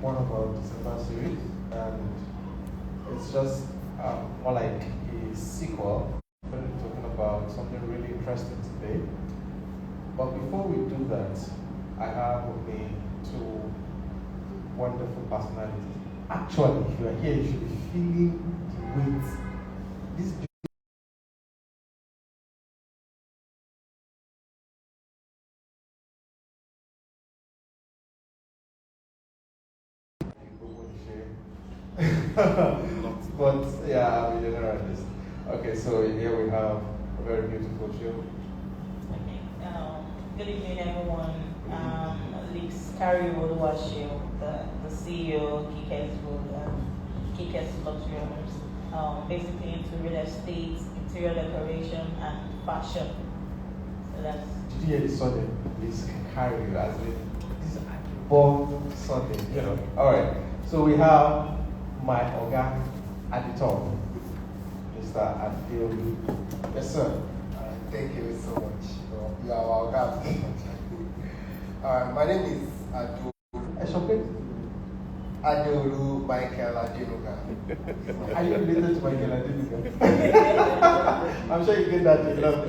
one of our December series, and it's just more like a sequel. We're going to be talking about something really interesting today. But before we do that, I have with me two wonderful personalities. Actually, if you are here, you should be feeling the weight. This but yeah, I'm a generalist. Okay, so here we have a very beautiful show. Okay. Good evening, everyone. Lisk-Carew, Oluwaseun, the CEO, Kike's Vogue, and Kike's Luxury Owners. Basically into real estate, interior decoration, and fashion. So that's. Did you hear the sudden Lisk-Carew as in this born sudden, you know? All right. So we have my Oga at the top, Mr. Adeolu. Yes, sir. Thank you so much. You are our Oga. My name is Adeolu Adenuga. Are you related to Michael Adenuga? I'm sure you get that a lot.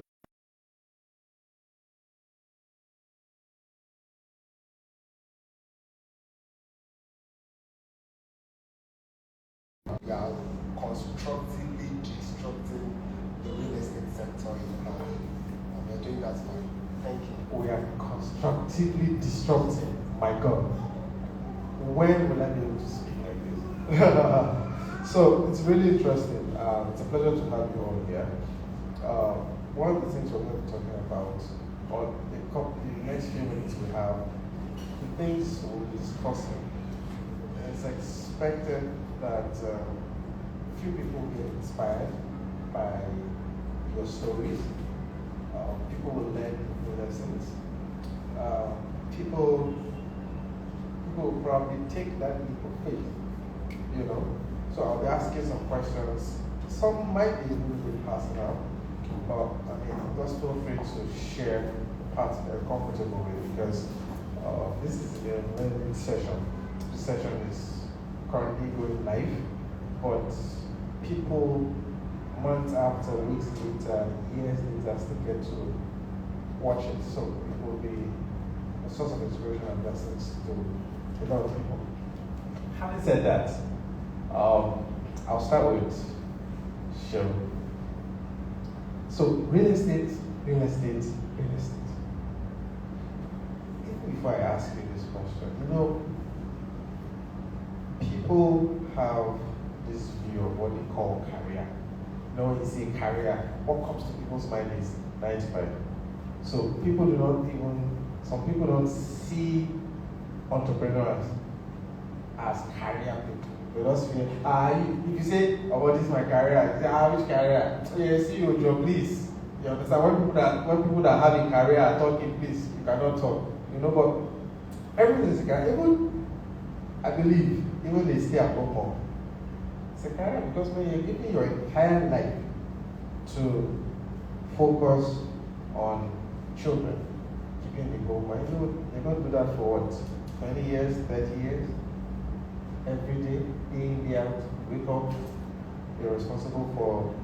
We are constructively disrupting the real estate sector in Ghana. And we are doing that fine. Thank you. We are constructively disrupting. My God. When will I be able to speak like this? So it's really interesting. It's a pleasure to have you all here. One of the things we're going to be talking about, or the next few minutes we have, the things we'll be discussing. It's expected that few people get inspired by your stories. People will learn new lessons. People will probably take that leap of faith, you know. So I'll be asking some questions. Some might be a little bit personal, but I mean, just feel free to share the parts that you're comfortable with, because this is a learning session. The session is currently going live, but people months after, weeks later, years later still get to watch it. So it will be a source of inspiration and lessons to a lot of people. Having said that, I'll start with show. So real estate. Even before I ask you this question, you know, people have this view of what they call career. You know, when you say career, what comes to people's mind is 9 to 5. So people do not even, some people don't see entrepreneurs as career people. They just feel, if you say, oh, what is my career? You say, which career? Yeah, see your job, please. You understand? When people that have a career are talking, please, you cannot talk. You know, but everything is a career. Even, I believe, even they stay at home. It's a career because when you're giving your entire life to focus on children, keeping the home, you know, they're going to do that for what? 20 years, 30 years? Every day, day in, day out, wake up, you're responsible for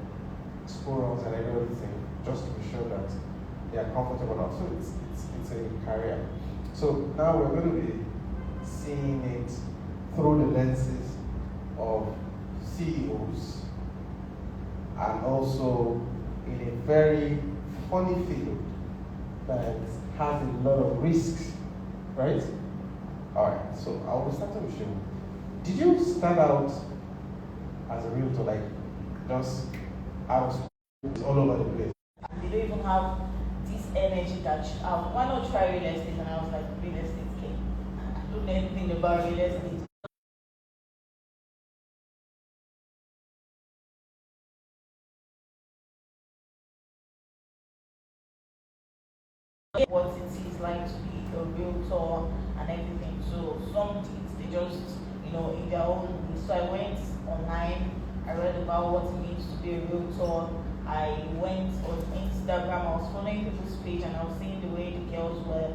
school runs and everything, just to be sure that they are comfortable enough. So it's a career. So now we're going to be seeing it through the lenses of CEOs, and also in a very funny field that has a lot of risks, right? All right, so I will start with you. Did you start out as a realtor, like just out of school, all over the place? They don't even have this energy that you have. Why not try real estate? And I was like, real estate, okay. I don't know anything about real estate. What it is like to be a realtor and everything. So some things they just, you know, in their own way. So I went online, I read about what it means to be a realtor. I went on Instagram, I was following people's page and I was seeing the way the girls were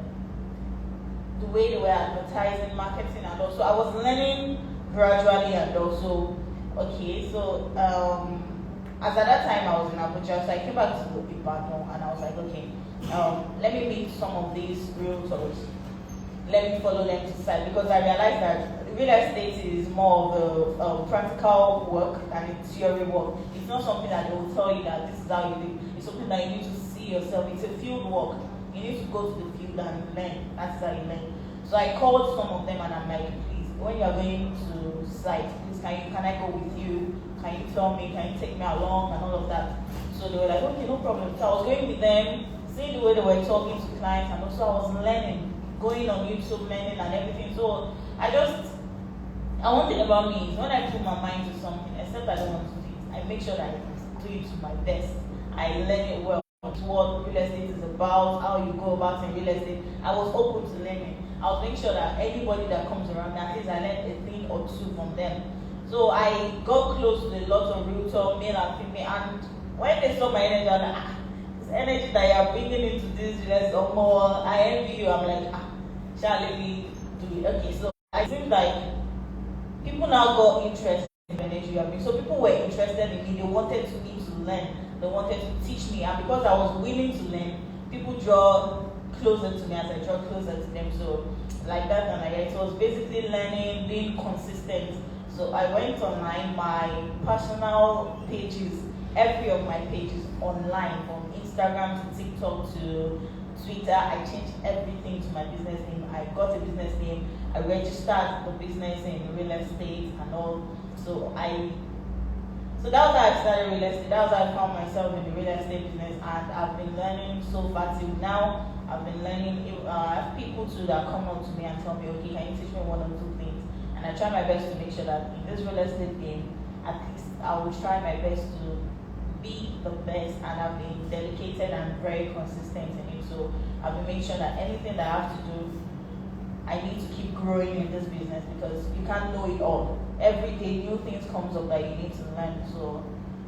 the way they were advertising, marketing, and also I was learning gradually and also okay. So as at that time I was in Abuja, so I came back to Ibadan and I was like, okay, let me meet some of these realtors. Let me follow them to site because I realized that real estate is more of a practical work than a theory work. It's not something that they will tell you that this is how you do. It's something that you need to see yourself. It's a field work. You need to go to the field and learn. That's how you learn. So I called some of them and I'm like, please, when you are going to site, please can I go with you? Can you tell me? Can you take me along and all of that? So they were like, okay, no problem. So I was going with them, seeing the way they were talking to clients, and also I was learning, going on YouTube, learning and everything. So one thing about me is when I put my mind to something, except I don't want to do it, I make sure that I do it to my best. I learn it well. What real estate is about, how you go about in real estate. I was open to learning. I was making sure that anybody that comes around me, at least I learned a thing or two from them. So I got close to a lot of realtor, male and female, and when they saw my energy, I'm like, this energy that you are bringing into this real estate, or more, I envy you. I'm like, shall let me do it? Okay, so I think like people now got interested in the energy you are bringing. So people were interested in me. They wanted me to learn. They wanted to teach me, and because I was willing to learn, people draw closer to me as I draw closer to them. So like that, and it was basically learning, being consistent. So I went online, my personal pages, every of my pages online, from Instagram to TikTok to Twitter. I changed everything to my business name. I got a business name. I registered the business in real estate and all. So that was how I started real estate. That was how I found myself in the real estate business, and I've been learning so far till now. I've been learning. I have people too that come up to me and tell me, okay, can you teach me one or two things? And I try my best to make sure that in this real estate game, at least I will try my best to be the best, and I've been dedicated and very consistent in it. So I've been making sure that anything that I have to do, I need to keep growing in this business because you can't know it all. Every day new things comes up that you need to learn. So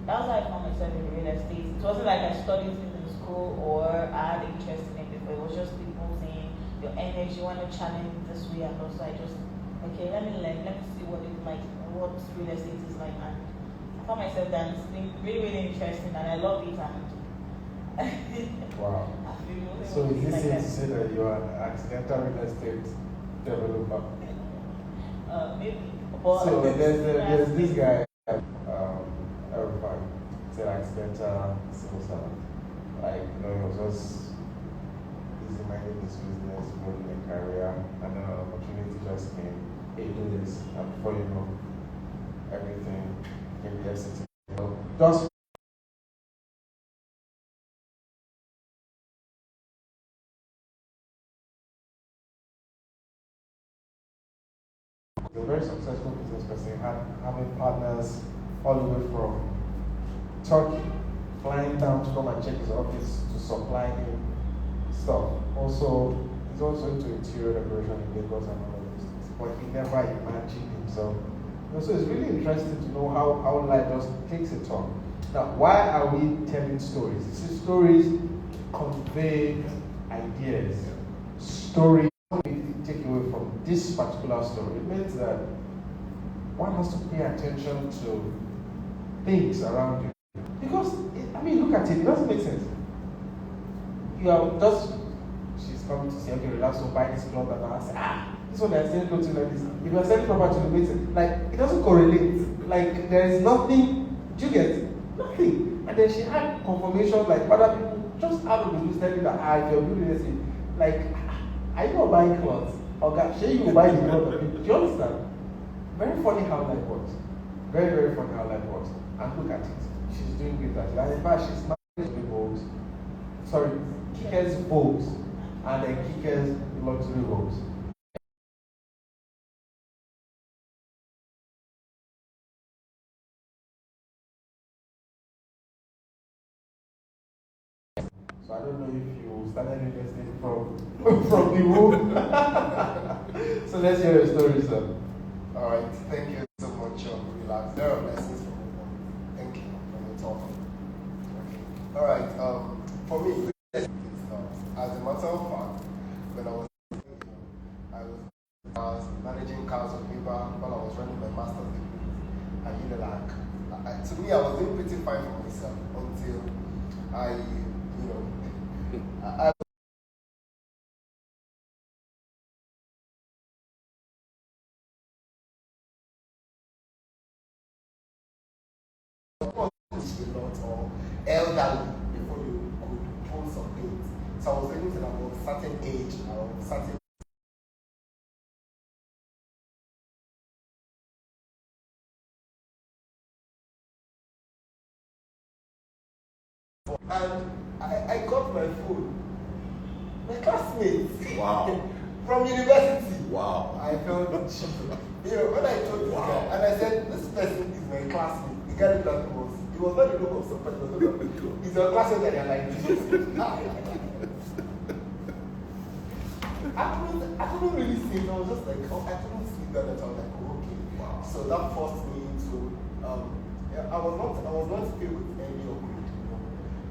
that was how I found myself in real estate. It wasn't like I studied it in school or I had interest in it before. It was just people saying your energy, you want to challenge it this way, and also I just let me learn, let me see what it's like, what real estate is like, and I found myself that it's been really, really interesting and I love it. And wow. So is this it to say that you are an accidental real estate developer? Maybe. So there's this guy, everybody, it's an accidental civil servant. Like, he was just busy minding his business, building a career, and then an opportunity just came. Hey, do this, and before you know, everything came to city. Just a very successful business person, having partners all the way from Turkey, flying down to come and check his office to supply him stuff. Also, he's also into interior decoration in Lagos and all of these things. But he never imagined himself. So it's really interesting to know how life just takes a turn. Now, why are we telling stories? See, stories convey ideas. Stories take away from this particular story. It means that one has to pay attention to things around you. Because, look at it, it doesn't make sense. You are just, she's coming to say, okay, Rhilaso, buy this cloth, and I say, this one they're selling clothes like this. If you're selling property to the meeting, like, it doesn't correlate. Like, there is nothing, do you get? Nothing. And then she had confirmation, like, other people just out of the blue telling that, if you're doing this, like, are you not buying clothes? Or sure you will buy the clothes. Do you understand? Very funny how life works. Very, very funny how life works. And look at it. She's doing great at it. And in fact, she's married to Vogue. Sorry, Kike's Vogue. And then Kike's luxury Vogue. So I don't know if you started investing from the womb. So let's hear your story, sir. All right, thank you so much, Relax. There are lessons from it. Thank you for the talk. Okay. All right, for me, as a matter of fact, when I was checking cars on Uber while I was running my master's degree. And you know, like, to me, I was doing pretty fine for myself until I, you know, I a lot or elderly before you could pull some things. So I was able to about a certain age or certain. And I got my phone. My classmates. Wow. From university. Wow. I felt cheap. You know, when I told this guy, and I said, this person is my classmate. The guy that he was not the look of surprise. He's your classmate and you're like this. I couldn't really see it. I was just like, oh, I couldn't sleep that night. I was like, oh, okay. Wow. So that forced me to, I was not filled with any of it.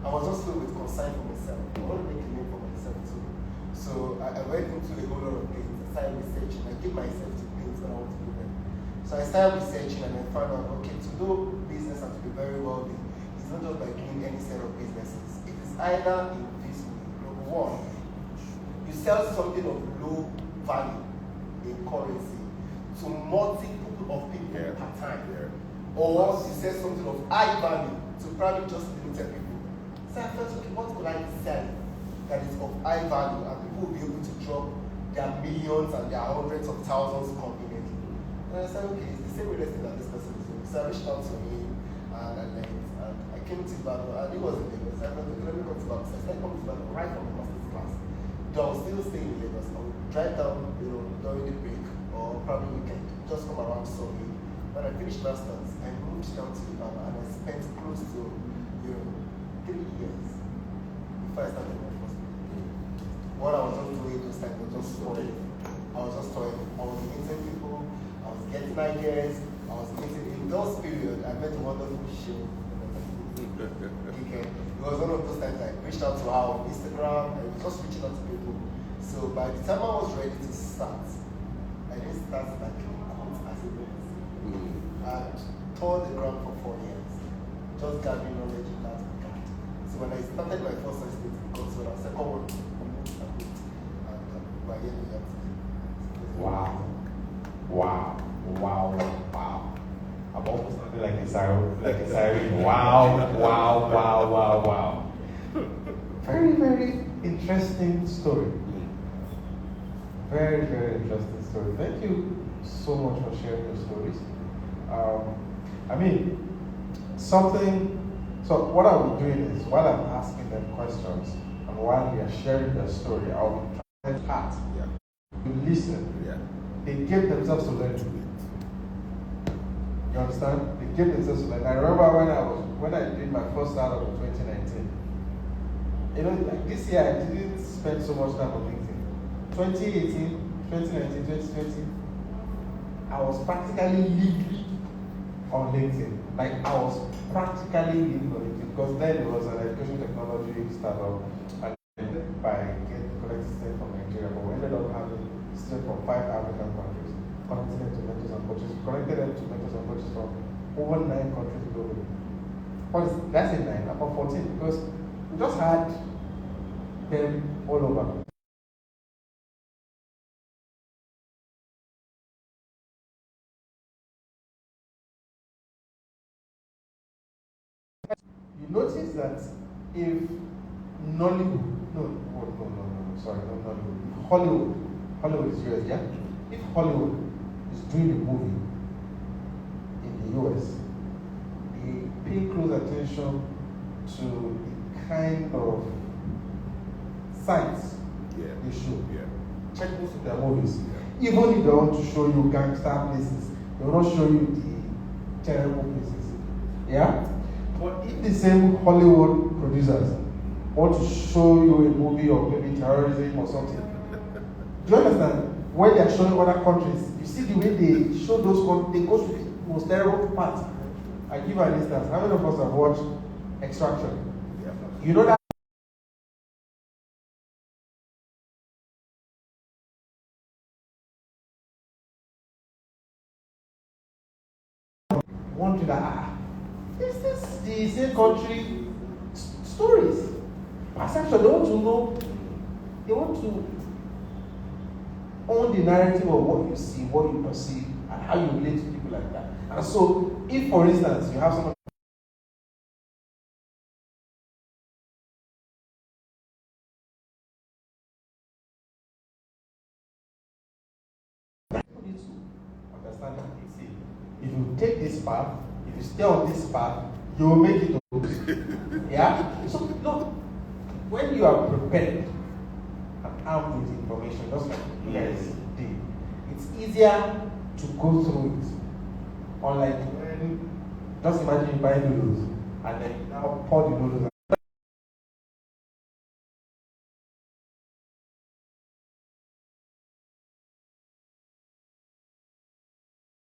I was just filled with concern for myself. I want to make a name for myself too. So I went into a whole lot of things. I started researching. I gave myself to things that I want to do them. So I started researching and I found out, okay, to do business and to be very wealthy, it's not just by doing any set of businesses. It is either in this way. Number one, you sell something of low value in currency to multiple of people per time. Yeah. Or you sell something of high value to probably just limited people. So I felt, okay, what could I sell that is of high value and people will be able to drop their millions and their hundreds of thousands conveniently. And I said, okay, it's the same real estate that this person is doing. So I reached out to him and I came to Ibadan and he was in Lagos. I said, okay, let me come to Ibadan. So I started coming to Ibadan right from the master's class. Though I was still staying in Lagos. I would drive down, you know, during the break or probably weekend, just come around Sunday. When I finished masters, I moved down to Ibadan and I spent close to, you know, 3 years before I started my first business. What I was just doing those times was just toying. I was just toying. I was meeting people, I was getting ideas, I was meeting. In those periods, I met a wonderful show. Kike. It was one of those times I reached out to her on Instagram, I was just reaching out to people. So by the time I was ready to start, I didn't start like as a business. I toured the ground for 4 years, just gathering knowledge in that regard. So when I started my first estate, because when I was second one, and by the end of that. Wow. Wow. Wow. Wow. I'm almost sounding like a siren. Wow. Wow. Wow. Wow. Wow. Very, very interesting story. Very, very interesting story. Thank you so much for sharing your stories. So what I'll be doing is, while I'm asking them questions, and while they are sharing their story, I'll be trying to ask, to listen. Yeah. They give themselves to learn. You understand? They give themselves to learn. I remember when I did my first startup in 2019. You know, like this year I didn't spend so much time on LinkedIn. 2018, 2019, 2020, I was practically living on LinkedIn. Like I was practically living on LinkedIn because then it was an education technology startup and by getting collecting students from Nigeria, but we ended up having students from 5 African countries, connecting them to mentors and coaches, connected them to mentors and coaches from over 9 countries globally. That's in 9, about 14, because we just had them all over. You notice that if sorry, not Nollywood. Hollywood is US, yeah? If Hollywood is doing a movie in the US, they pay close attention to the kind of sites they show. Yeah. Check most of their movies. Yeah. Even if they want to show you gangster places, they will not show you the terrible places. Yeah? But if the same Hollywood producers want to show you a movie of maybe terrorism or something, do you understand? When they are showing other countries, you see the way they show those countries, they go to the most terrible parts. I give an instance. How many of us have watched Extraction? Yeah. You know that wondering that is this the same country? Stories, perception. They want to know. They want to own the narrative of what you see, what you perceive, and how you relate to people like that. And so, if for instance you have someone need to understand that you see, if you take this path, if you stay on this path, you will make it to yeah? So look, when you are prepared and armed with information, just like you guys did, it's easier to go through it. Unlike when, just imagine you buy noodles and then you now pour the noodles.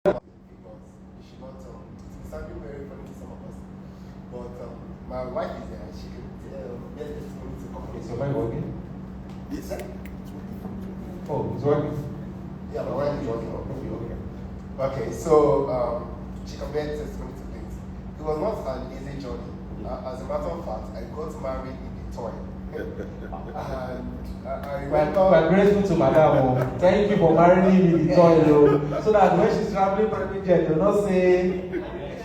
Because it should not, it's something very funny to some of us. But my wife is there and she can get this money to come. Is your mind working? Yes, sir. Oh, it's working. Yeah, my wife is working on it. Okay. Okay, so she compared testimony to things. It was not an easy journey. As a matter of fact, I got married in the toy. And I remember. We're grateful to Madam. Thank you for marrying me in the toy, so that when she's traveling private jet, they'll not say.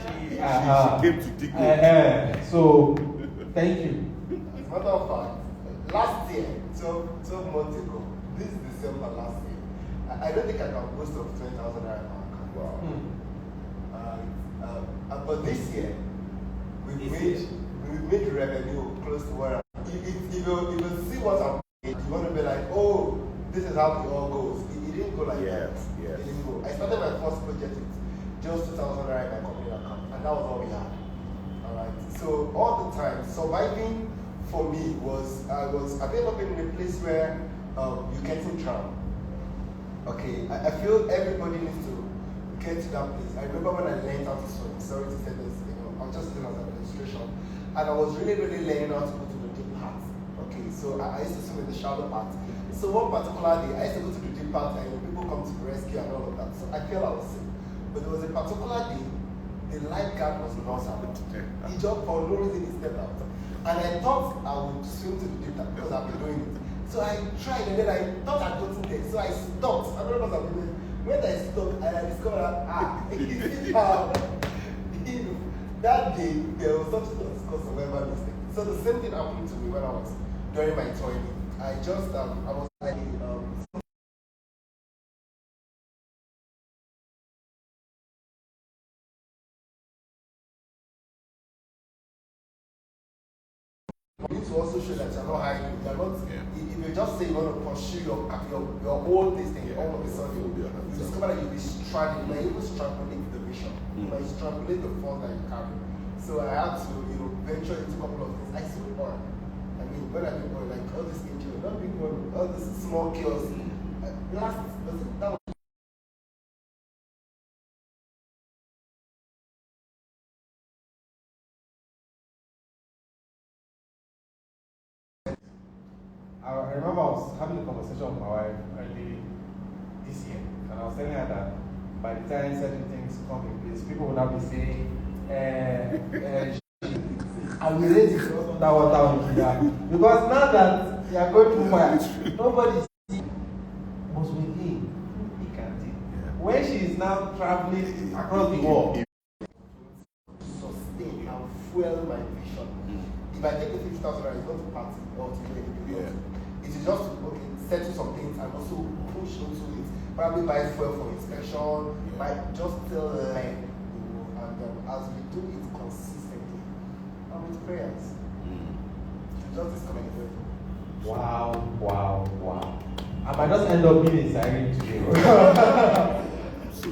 She came to dig So, thank you. As a matter of fact, last year, 12 months ago, this is December last year, I don't think I can boast of 20,000 naira in my account. Wow. But this year, we've made revenue close to what if you see what I'm doing, you want to be like, oh, this is how it all goes. It didn't go like that. Yes. It didn't go. I started my first project with just 2,000 naira in my company account, and that was all we had. Alright. So all the time, surviving for me was I've ended up in a place where you can't drown. Okay, I feel everybody needs to get to that place. I remember when I learned how to swim. Sorry to say this, I'm just doing as an illustration, and I was really learning how to go to the deep part. Okay, so I used to swim in the shallow part. So one particular day, I used to go to the deep part, and people come to the rescue and all of that. So I felt I was sick. But there was a particular day, the lifeguard was not around. He just for no reason he stepped out, and I thought I would swim to the deep part because I've been doing it. So I tried, and then I thought I'd gotten there. So I stopped. I don't know what I'm doing. When I stopped, I discovered that day there was something that was called survival mistake. So the same thing happened to me when I was during my toilet. I just I was like you need to also show that you're not hiding. You're not. If you just say you want to pursue your own this thing, all of a sudden you discover that you'll be struggling. You might even strangulate the vision. You might strangulate the force that you carry. So I had to, venture into a couple of things. I swim oil. I mean, when I do oil, like all this injury, not big one, all this small chaos. That was. I remember I was having a conversation with my wife early this year, and I was telling her that by the time certain things come in place, people will now be saying, I will raise it that water here. Because now that you are going through fire, nobody was with him. He can't see. When she is now traveling across the world, sustain and fuel my vision. If I take the 50,000, it's not to party or to do anything. It is just to settle some things and also push into it. Probably buy fuel for inspection, just still learn. And as we do it consistently, and with prayers, just disconnected. Wow. I might just end up being a siren today.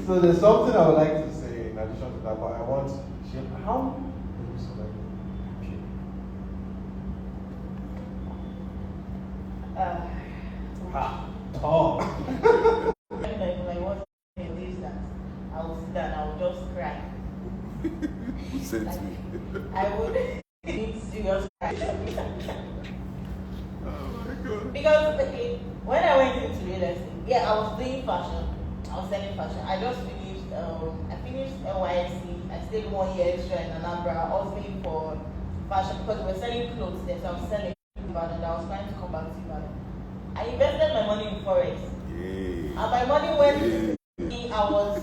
So there's something I would like to say in addition to that, but I want to share how. Like what he believes that I will sit down, I will just cry. Same to me. I would need serious cry. Oh my God. Because when I went into real estate, I was doing fashion. I was selling fashion. I just finished I finished NYSC. I stayed 1 year extra in Anambra. I was paying for fashion because we were selling clothes there, so I was selling Ibadan. I was trying to come back to Ibadan. I invested my money in Forex. And my money went, I was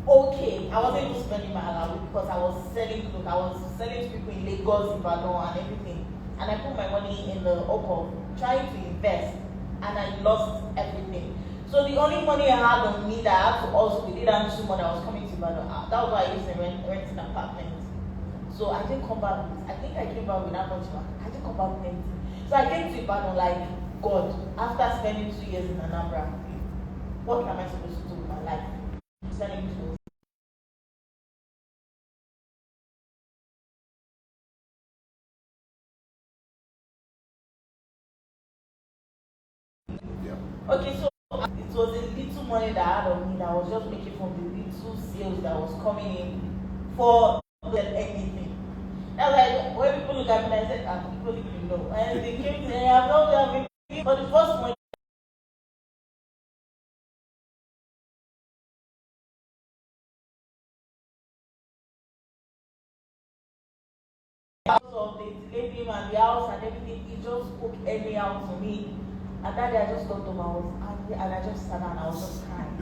okay. I wasn't even spending my allowance because I was selling clothes. I was selling to people in Lagos, Ibadan, and everything. And I put my money in the Oko, trying to invest, and I lost everything. So the only money I had on me that I had to also, we did have 2 months I was coming to Ibadan. That was why I used to rent an apartment. So I didn't come back with, I think I came back with that much money. I didn't come back with anything. So I came to Ibadan like, God, after spending 2 years in Anambra, what am I supposed to do with my life? Selling clothes. Okay, so it was a little money that I had on me that I was just making from the little sales that was coming in for anything. That's like when people look at me, I said, people didn't know. And they came to me, I have not been for the first one. Of the lady and the house and everything, he just spoke anyhow to me. And that day I just got home, I was angry and I just sat down and I was just crying.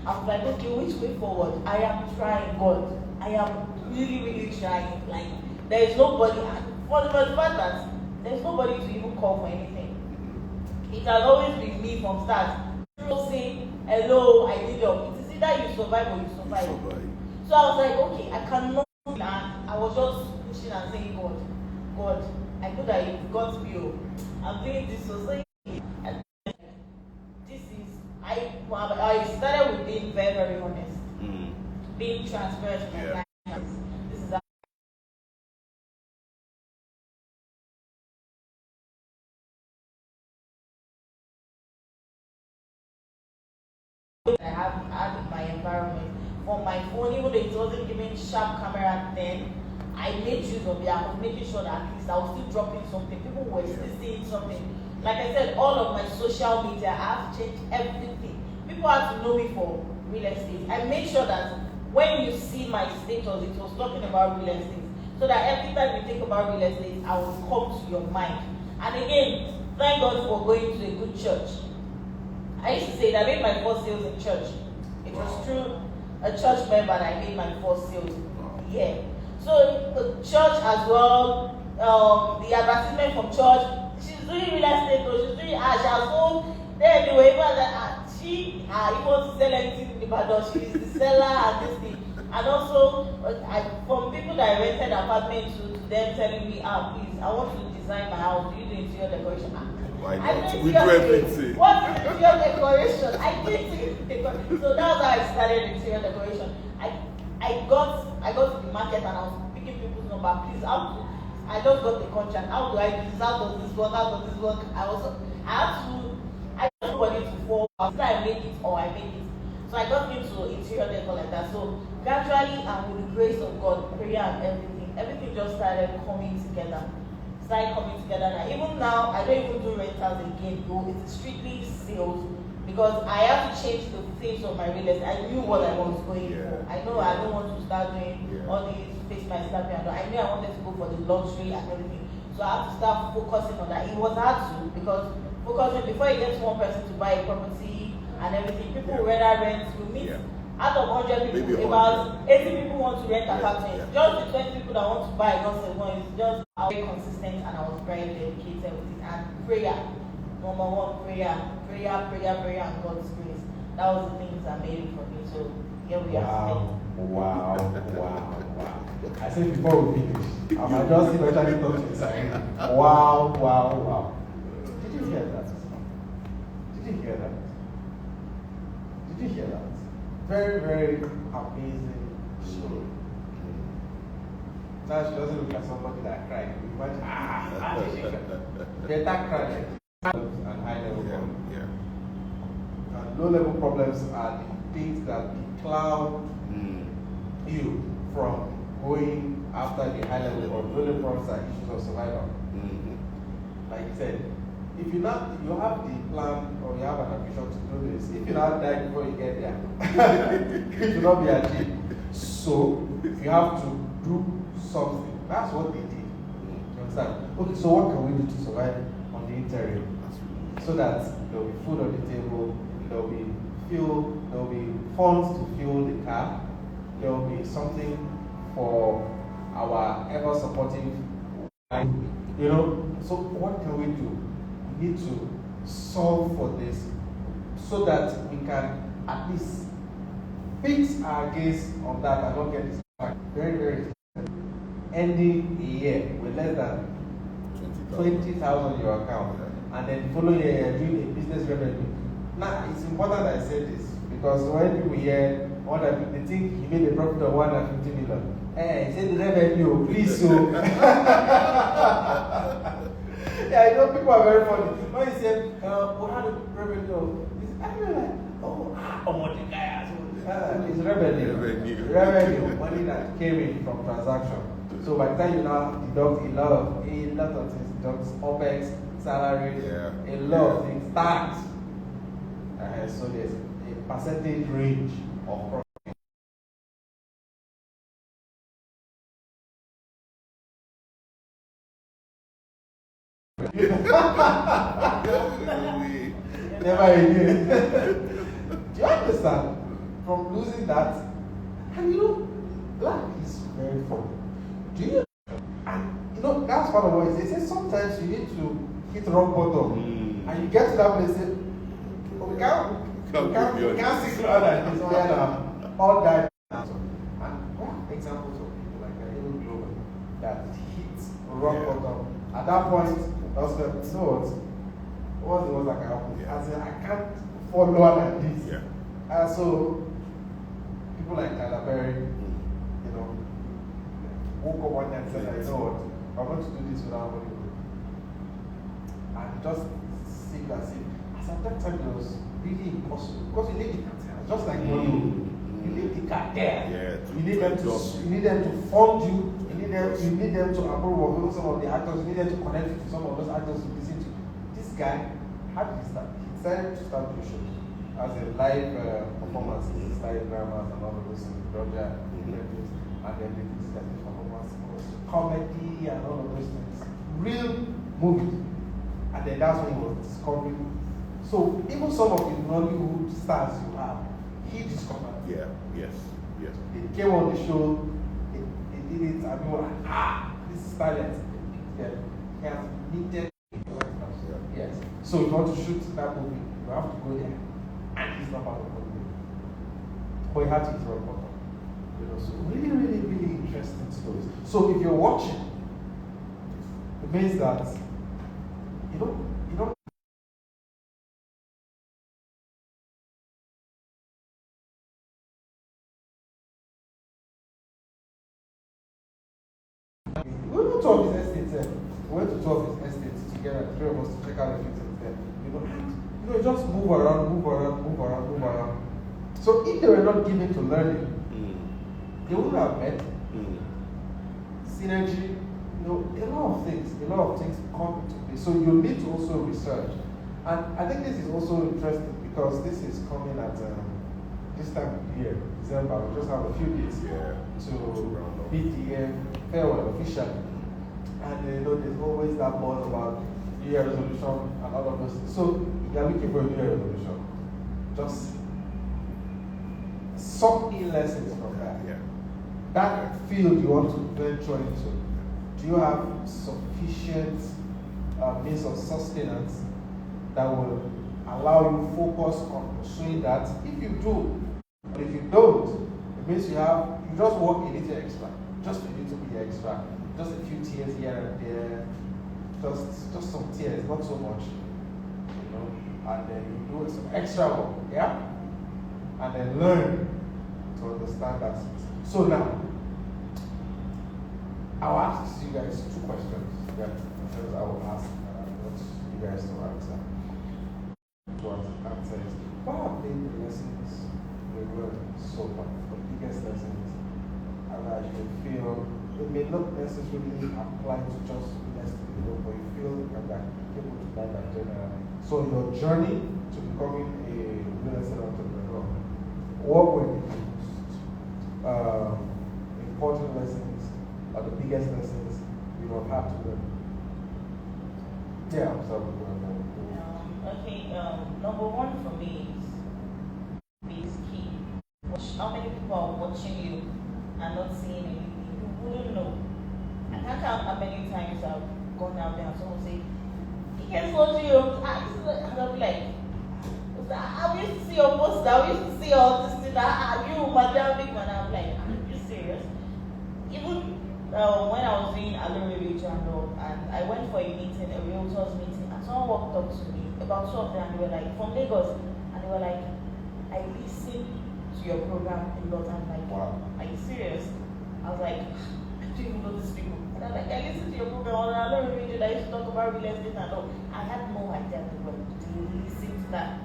I was like, okay, which way forward? I am trying, God. I am really, really trying. Like, there is nobody, for the fact that there's nobody to even call for anything. It has always been me from start. People say, hello, I need help. It is either you survive or you survive. So I was like, okay, I cannot. And I was just pushing and saying, God, I know that you've got me. I'm doing this society. This is, I started with being very, very honest. Being transparent with my clients. This is I have in my environment. For my phone, even though it wasn't giving sharp camera then, I made use of it. I was making sure that at least I was still dropping something. People were still seeing something. Like I said, all of my social media, I have changed everything. People had to know me for real estate. I made sure that when you see my status, it was talking about real estate. So that every time you think about real estate, I will come to your mind. And again, thank God for going to a good church. I used to say that I made my first sales in church. It was through a church member that I made my first sales. Yeah. So the church as well, the advertisement from church, she's doing real estate, or she's doing she has sold then anyway, she wants to sell anything in Ibadan, she's the seller and this thing. And also from people that I rented apartment to them telling me, please, I want to design my house, do you do interior decoration? Why not? We do everything. What is interior decoration? I did decoration. So that's how I started interior decoration. I got to the market and I was picking people's number. Please, I just got the contract. How do I do this? How does this work? How does this work? I don't know what it to fall. After I make it or I make it. So I got into interior decor like that. So gradually and with the grace of God, prayer and everything just started coming together. Now, even now, I don't even do rentals again, though it's strictly sales. Because I have to change the face of my real estate. I knew what I was going for. I know I don't want to start doing all these face my snapping. I knew I wanted to go for the luxury and everything. So I have to start focusing on that. It was hard to, because focusing before you get one person to buy a property and everything, people will rather rent. You meet out of 100 people, maybe about 80 people want to rent apartments. Just the 20 people that want to buy, not the one. It's just very consistent, and I was very dedicated with it. And prayer. Number one, prayer, and God's grace. That was the things that made it for me. So here we are. Wow. I said before we finish, I might just eventually talk to you. Wow. Did you hear that? Very, very amazing show. Now she doesn't look like somebody that cried. Imagine, better cry. And high level problems. And low level problems are the things that cloud you from going after the high level, or low level problems are issues of survival. Like you said, if you have the plan or you have an ambition to do this, if you not die before you get there, it will not be achieved. So you have to do something. That's what they did. You understand? Okay, so what can we do to survive on the interim? So that there will be food on the table, there will be fuel, there will be funds to fuel the car, there will be something for our ever supportive, you know. So what can we do? We need to solve for this so that we can at least fix our gaze on that and not get this very, very ending a year with less than 20,000 in your account, and then the following year you're doing a business revenue. Now it's important that I say this because when people hear they think he made a profit of 150 million. Hey, say the revenue, please. So yeah, I know people are very funny. When you say, we had a revenue, I'm like, oh, the guy has it's revenue, money that came in from transaction. So by the time you now deduct a lot of things, deduct OPEX, salary, a lot of things, tax. So there's a percentage range of profit. Never again. Do you understand? From losing that, and life is very fun. Do you? And that's part of what it says. Sometimes you need to hit rock bottom, and you get to that place. Say, we can't see other things. All that. And what examples of people like Adeolu that hit rock bottom? At that point, I was like, what was like I said, I can't fall lower than this. So people like Tyler Perry, woke up one day and said, I'm going to do this without money. And just seemed as at that time it was really impossible because you need the car, just like money. You need the car there. You need them to fund you. You need them to approve of some of the actors. You need them to connect to some of those actors to listen to. This guy, how did he start? He decided to start the show as a live performance, live dramas and all of those things, Roger, and then they did this performance, comedy and all of those things, real movies. And then that's when he was discovering. So even some of the Nollywood stars you have, he discovered. Yes. He came on the show. He did it, and we were like, this is talent. He has needed. Yes. So if you want to shoot that movie, you have to go there. And he's not part of the movie. But he had to throw a bottom. So really, really, really interesting stories. So if you're watching, it means that you don't we went to all his estates. We went to 12 his estates together, three of us to check out everything there. Just move around. So if they were not given to learning, they wouldn't have met. Synergy, a lot of things come into play. So you need to also research. And I think this is also interesting because this is coming at this time of year, December. We just have a few days to beat the year farewell officially. And there's always that buzz about New Year resolution and all of those things. So if you're looking for a New Year resolution, just some lessons from that. That field you want to venture into, do you have sufficient means of sustenance that will allow you to focus on pursuing that? If you do, but if you don't, it means you just work a little extra, just a little bit extra, just a few tears here and there, just some tears, not so much, and then you do some extra work, and then learn to understand that. So now, I'll ask you guys two questions that I will ask. I want you guys to answer. What have been the lessons we learned so far? The biggest lessons, and that you feel it may not necessarily apply to just less people, but you feel like that able to buy that generally. So your journey to becoming a real estate entrepreneur, what were the most important lessons or the biggest lessons you have had to learn? Yeah, I'm sorry. Okay, number one for me is key. How many people are watching you and not seeing anything? You wouldn't know. I can't count how many times I've gone out there and someone say, "Kike told you," and I'll be like, "I used to see your poster, I used to see all this thing, you, Madam Big Man," I'm like, "Are you serious?" Even when I was doing Adeolu Adenuga and I went for a meeting, a realtors meeting, and someone walked up to me, about two of them, and they were like, from Lagos, and they were like, "I listen to your program a lot." I'm like, wow, "Are you serious?" I was like, "I don't even know these people." And I'm like, "I listen to your program on Adeolu Adenuga, I used to talk about real estate and all." I had no idea they were listen to that.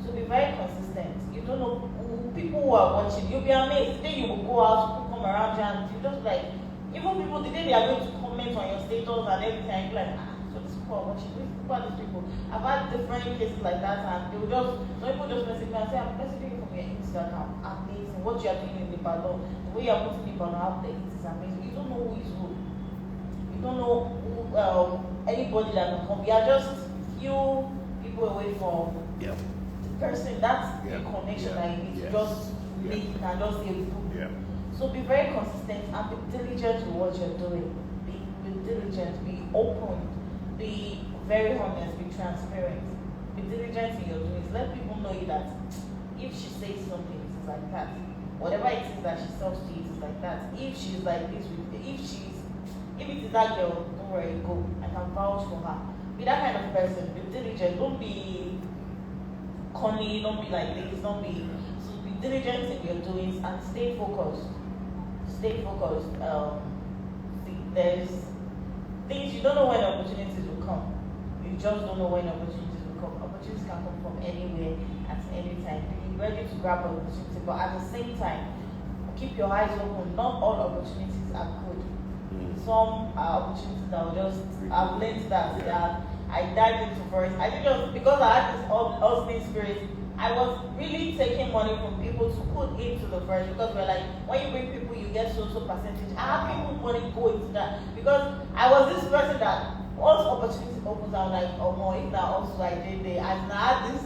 So be very consistent. You don't know who people who are watching. You'll be amazed. The day you will go out, people come around you, and you just like, even people, the day they are going to comment on your status and everything, you're like, so these people are watching. Who are these people? I've had different cases like that, and they will just, some people just message me and say, "I'm messaging you from your Instagram. Amazing. What you are doing in Lebanon, the way you are putting Lebanon out there, it is amazing." You don't know who is who. You don't know who, anybody that can come. You are just few people away from the person. That's the connection that you need to just make and just say, So be very consistent and be diligent with what you're doing. Be diligent, be open, be very honest, be transparent. Be diligent in your doings. Let people know you that if she says something, it is like that. Whatever it is that she sells to you, it is like that. If she's like this, if it is that girl, don't worry, go. I can vouch for her. Be that kind of person. Be diligent. Don't be corny. Don't be like this. Don't be. So be diligent in your doings and stay focused. Stay focused. There's things you don't know when opportunities will come. You just don't know when opportunities will come. Opportunities can come from anywhere at any time. Be ready to grab an opportunity, but at the same time, keep your eyes open. Not all opportunities are good. Some opportunities that will just, I've learned that I dived into first. I think just because I had this hustling spirit, I was really taking money from people to put into the first, because we're like, when you bring people, you get so percentage. I have people money go into that because I was this person that once opportunity opens, I'm like, oh no, if that also I did there, and I had this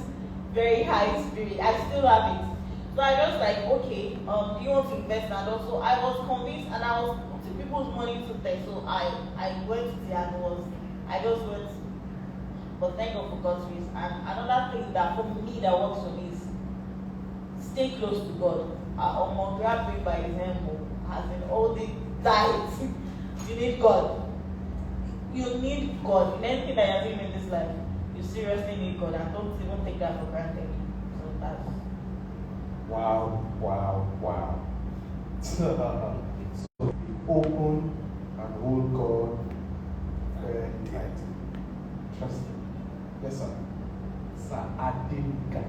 very high spirit. I still have it. So I just like, okay, do you want to invest? And also I was convinced, and I was putting people's money into there. So I went there and I just went. But thank God for God's grace. And another thing that for me that works for me is stay close to God. Grab me by his hand, as in all the diets. You need God. You need God. In anything that you're doing in this life, you seriously need God, and don't even take that for granted. So that's Wow. So be open and hold God very tight. Trust him. Yes, sir. Sir Adenuga.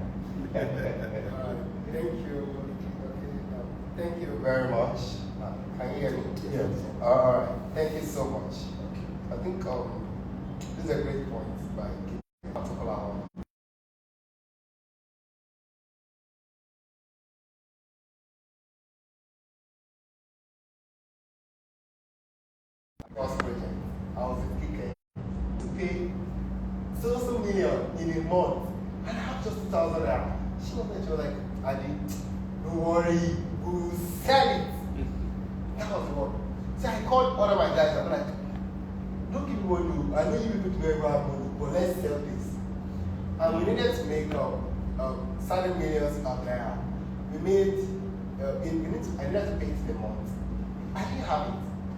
Thank you. Thank you very much. Can you hear me? Yes. All right. Thank you so much. I think this is a great point by Kike, particular. First project, I was in Kike to pay so million in a month, and I have just 2,000 naira. She was like, "Adi, don't worry, we'll sell it." That was the one. So I called one of my guys. I'm like, "Don't give me money. I know you people do not even have money, but let's sell this." And we needed to make certain millions of naira. We made. I needed to pay it in a month. I didn't have it.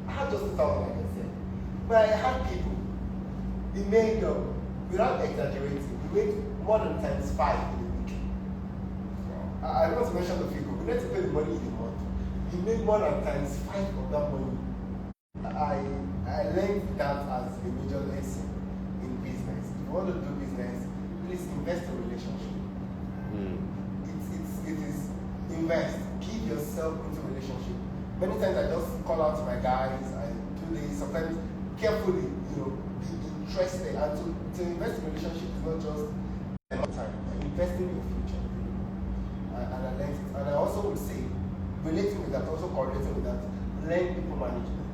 I had just 2,000, like I said. But I had people. We made, without exaggerating, we made more than times 5 in a week. I don't want to mention the figure. We need to pay the money in a month. We made more than times 5 of that money. I learned that as a major lesson in business. If you want to do business, please invest in relationship. It is invest. Give yourself into relationship. Many times I just call out to my guys, I do this, sometimes carefully, be interested, and to invest in relationship is not just a long time, investing in your future. And I learned it. And I also would say, relating with that, also correlating with that, learn people management.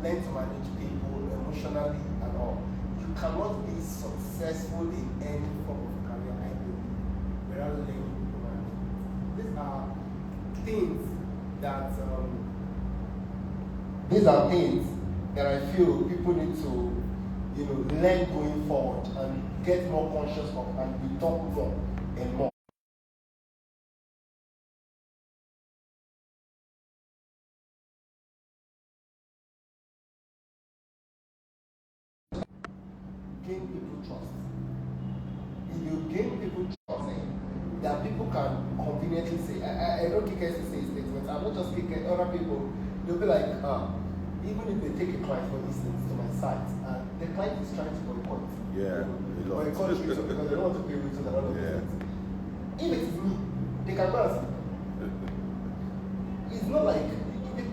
Learn to manage people emotionally and all. You cannot be successful in any form of career, I believe, without learning people management. These are things that I feel people need to, learn going forward and get more conscious of, and we talk more and more. Gain people trust. If you gain people trust, that people can conveniently say, I know Kike used to say statements, I'm not just Kike, other people, they'll be like, even if they take a client, for instance, to my site, and the client is trying to boycott. Yeah. Boycott you because they don't want to pay you to the other person. If it is me, they can go and sleep. It's not like,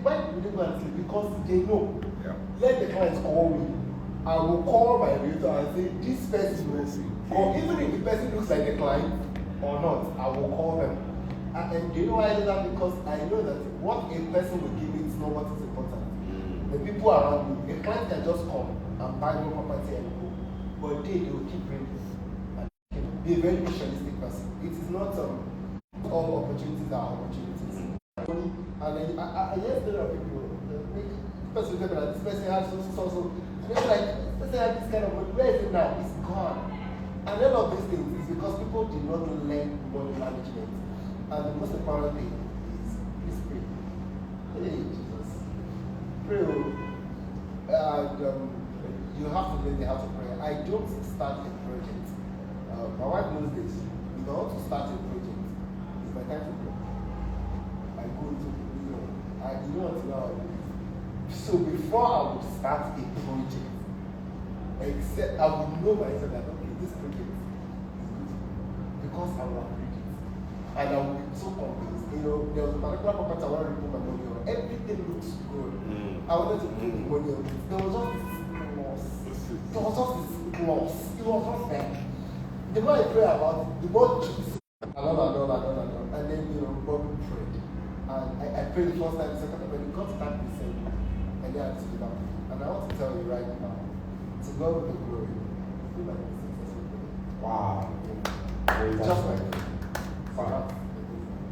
why would they go and sleep? Because they know. Yeah. Let the clients call me. I will call my realtor and say, this person will see. Or even if the person looks like a client or not, I will call them. And do you know why I do that? Because I know that what a person will give me is not what is important. The people around me, a client can just come and buy no property and go. But they will keep bringing. Be a very missionistic person. It is not all opportunities are opportunities. And then I hear there are people, this person has so. And it's like, this person has this kind of money. Where is it now? It's gone. And all of these things is because people did not learn money management. And the most important thing is, please pray. Hey, Jesus. Pray. And you have to learn how to pray. I don't start a project. My wife knows this. If I want to start a project, it's my time to pray. I go into, I don't want to know. So before I would start a project, except I would know myself that, okay, this project is good because I will read it. And I will be so convinced. There was a particular property I wanted to put my money on. Everything looks good. I wanted to put the money on it. There was just this clause. There was just this clause. It was just there. The more I pray about it, the more juice. And then, God will pray. And I prayed the first time, the second time, when it got to that percent, and then I took it out. And I want to tell you right now, to God with the glory, feel like a successful project. Wow. Just like that. Wow.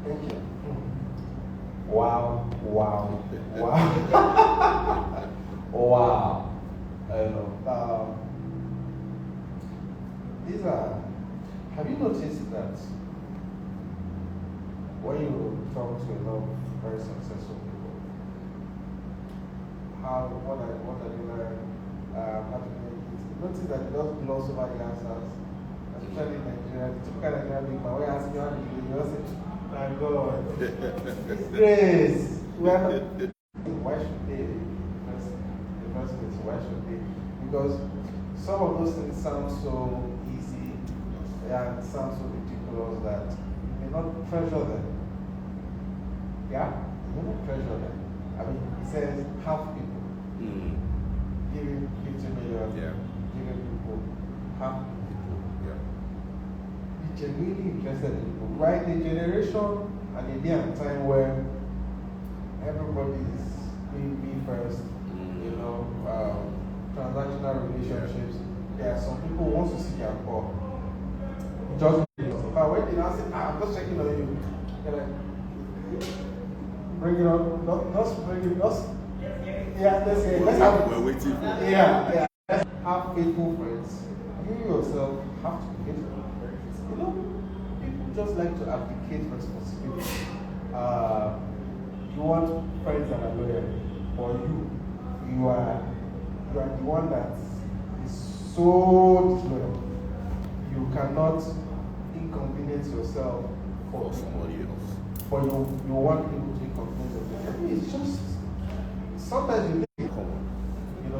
Thank you. Wow. Wow. These are. Have you noticed that when you talk to a lot of very successful people, what I learn, how to make it? Notice that they don't gloss over the answers, especially in Nigeria. The typical Nigerian big man, when you ask me how to do it, you just say, my God, it's grace. Why should they? The first place, why should they? Because some of those things sound so easy and sound so ridiculous that you may not treasure them. Yeah? You may not treasure them. I mean, it says half people. Giving 50 million. Yeah. Giving people half people. Yeah. Be genuinely interested in people. Right? The generation and the day and time where everybody is being me first, transactional relationships. There are some people who want to see their core. Just but when they now say, I'm just checking on you, they're like, bring it up, not bring it up. Yeah, let's have We're waiting for it. Yeah. Let's have faithful friends. You yourself have to be faithful. People just like to abdicate responsibility. You want friends that are loyal, but you are the one that is so disloyal. You cannot inconvenience yourself For somebody else. but you want people to inconvenience yourself. I mean, it's just sometimes you think,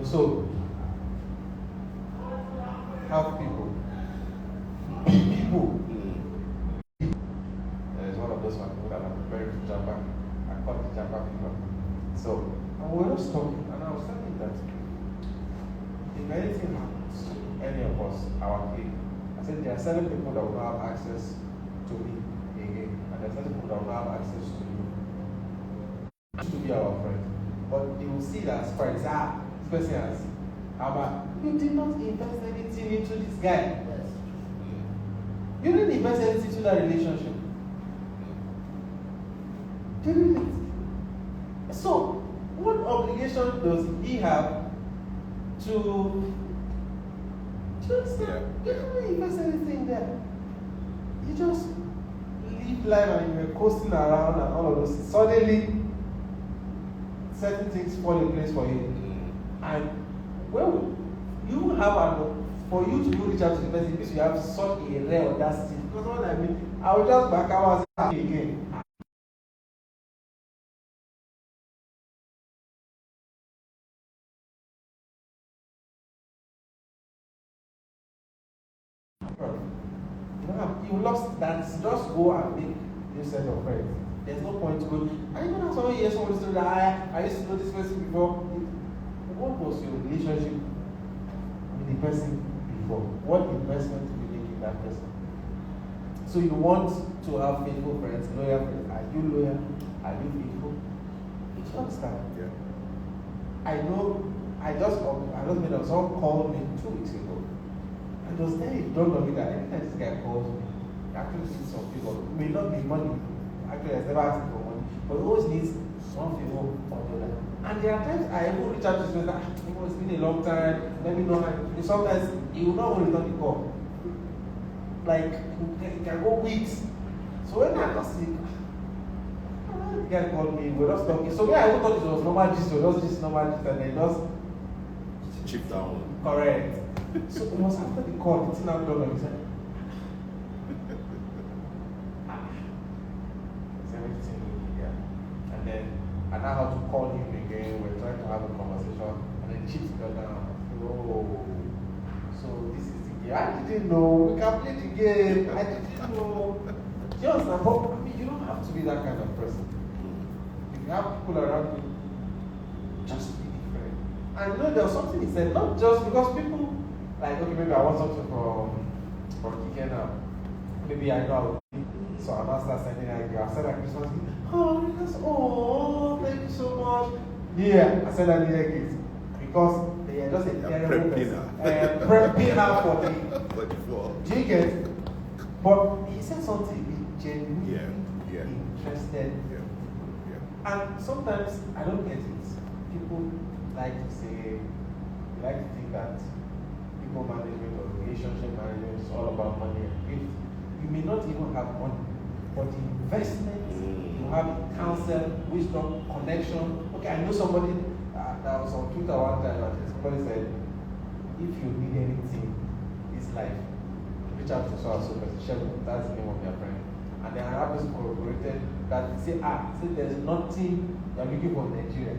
so have people. Be people. There is one of those people that I'm very to Japan. I call it Japan people. So, and we were just talking, and I was telling that if anything happens to any of us, our kid, I said there are certain people that will not have access to me again, and there are certain people that will not have access to you. To be our friend. But they will see that as friends. This person has you did not invest anything into this guy. Yes. You didn't invest anything into that relationship. You didn't. So, what obligation does he have to understand? You didn't invest anything there. You just live life and you were coasting around and all of those. Suddenly, certain things fall in place for you. And well, you have for you to go reach out to the person, because you have such a rare audacity. Because what I mean, I will just back out and say again. You lost that. Just go and make new set of friends. There's no point to go. I even have someone here, someone said that I used to know this person before. What was your relationship with the person before? What investment did you make in that person? So you want to have faithful friends, loyal friends. Are you loyal? Are you faithful? You understand? Yeah. I know. I just made up. Someone called me 2 weeks ago. And it was then it dawned on me that anytime this guy calls me, he actually sees some people. It may not be money. Actually, I've never asked him for money, but he always needs one favor or the other. And there are times I will reach out to him and say, it's been a long time, let me know how. Sometimes he will not want to return the call. Like, it can go weeks. So when I just think, the guy called me, we're just talking. So yeah, I thought it was normal gist, or just normal gist, and then just chip down. correct. So it was after the call, the thing out done, and he said, it's everything here. And then I now have to call him again, we're trying to have a conversation, and then chips got down. Oh, so this is the game. I didn't know, we can play the game. I didn't know. Just, but I mean, you don't have to be that kind of person. If you have people around you, just be different. And you know, there was something he said, not just because people, like, okay, maybe I want something from Kike now. Maybe I know I will. So I'll not start sending like, I said that Christmas gift. Oh, thank you so much. Yeah, I said that New Year gift. Because they are just a terrible person. Prepping her for the fall. Do you get it? But he said something, he genuinely interested. And sometimes I don't get it. People like to say, they like to think that people management or relationship management is all about money and gift. You may not even have money, but the investment you have in counsel, wisdom, connection. Okay, I know somebody that was on Twitter one time, and somebody said, if you need anything in this life, reach out to so and so person. That's the name of their friend. And then another person corroborated that say there's nothing you're looking for in Nigeria.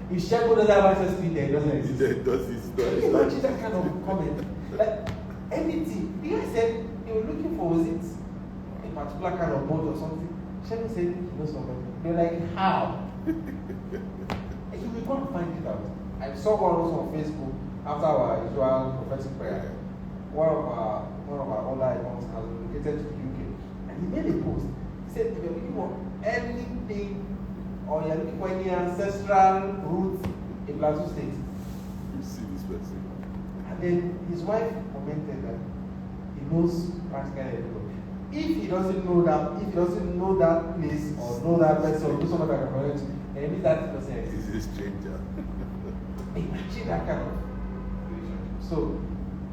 If Shego doesn't have access to it, then it doesn't exist. It does. Can you imagine that kind of comment? Like anything. The guy said they were looking for, was it a particular kind of boat or something? Shego said he knows somebody. They're like, how? You will go and find it out. I saw one also on Facebook after our usual prophetic prayer. One of our other icons has relocated to the UK. And he made a post. He said, if you're looking for anything, or you're looking for any ancestral roots in Plateau State, You see this person. and then his wife commented that he knows practically everybody. If he doesn't know that place or know that person or do something that can connect, then maybe that doesn't exist. He's a stranger. Imagine that kind of relationship. So,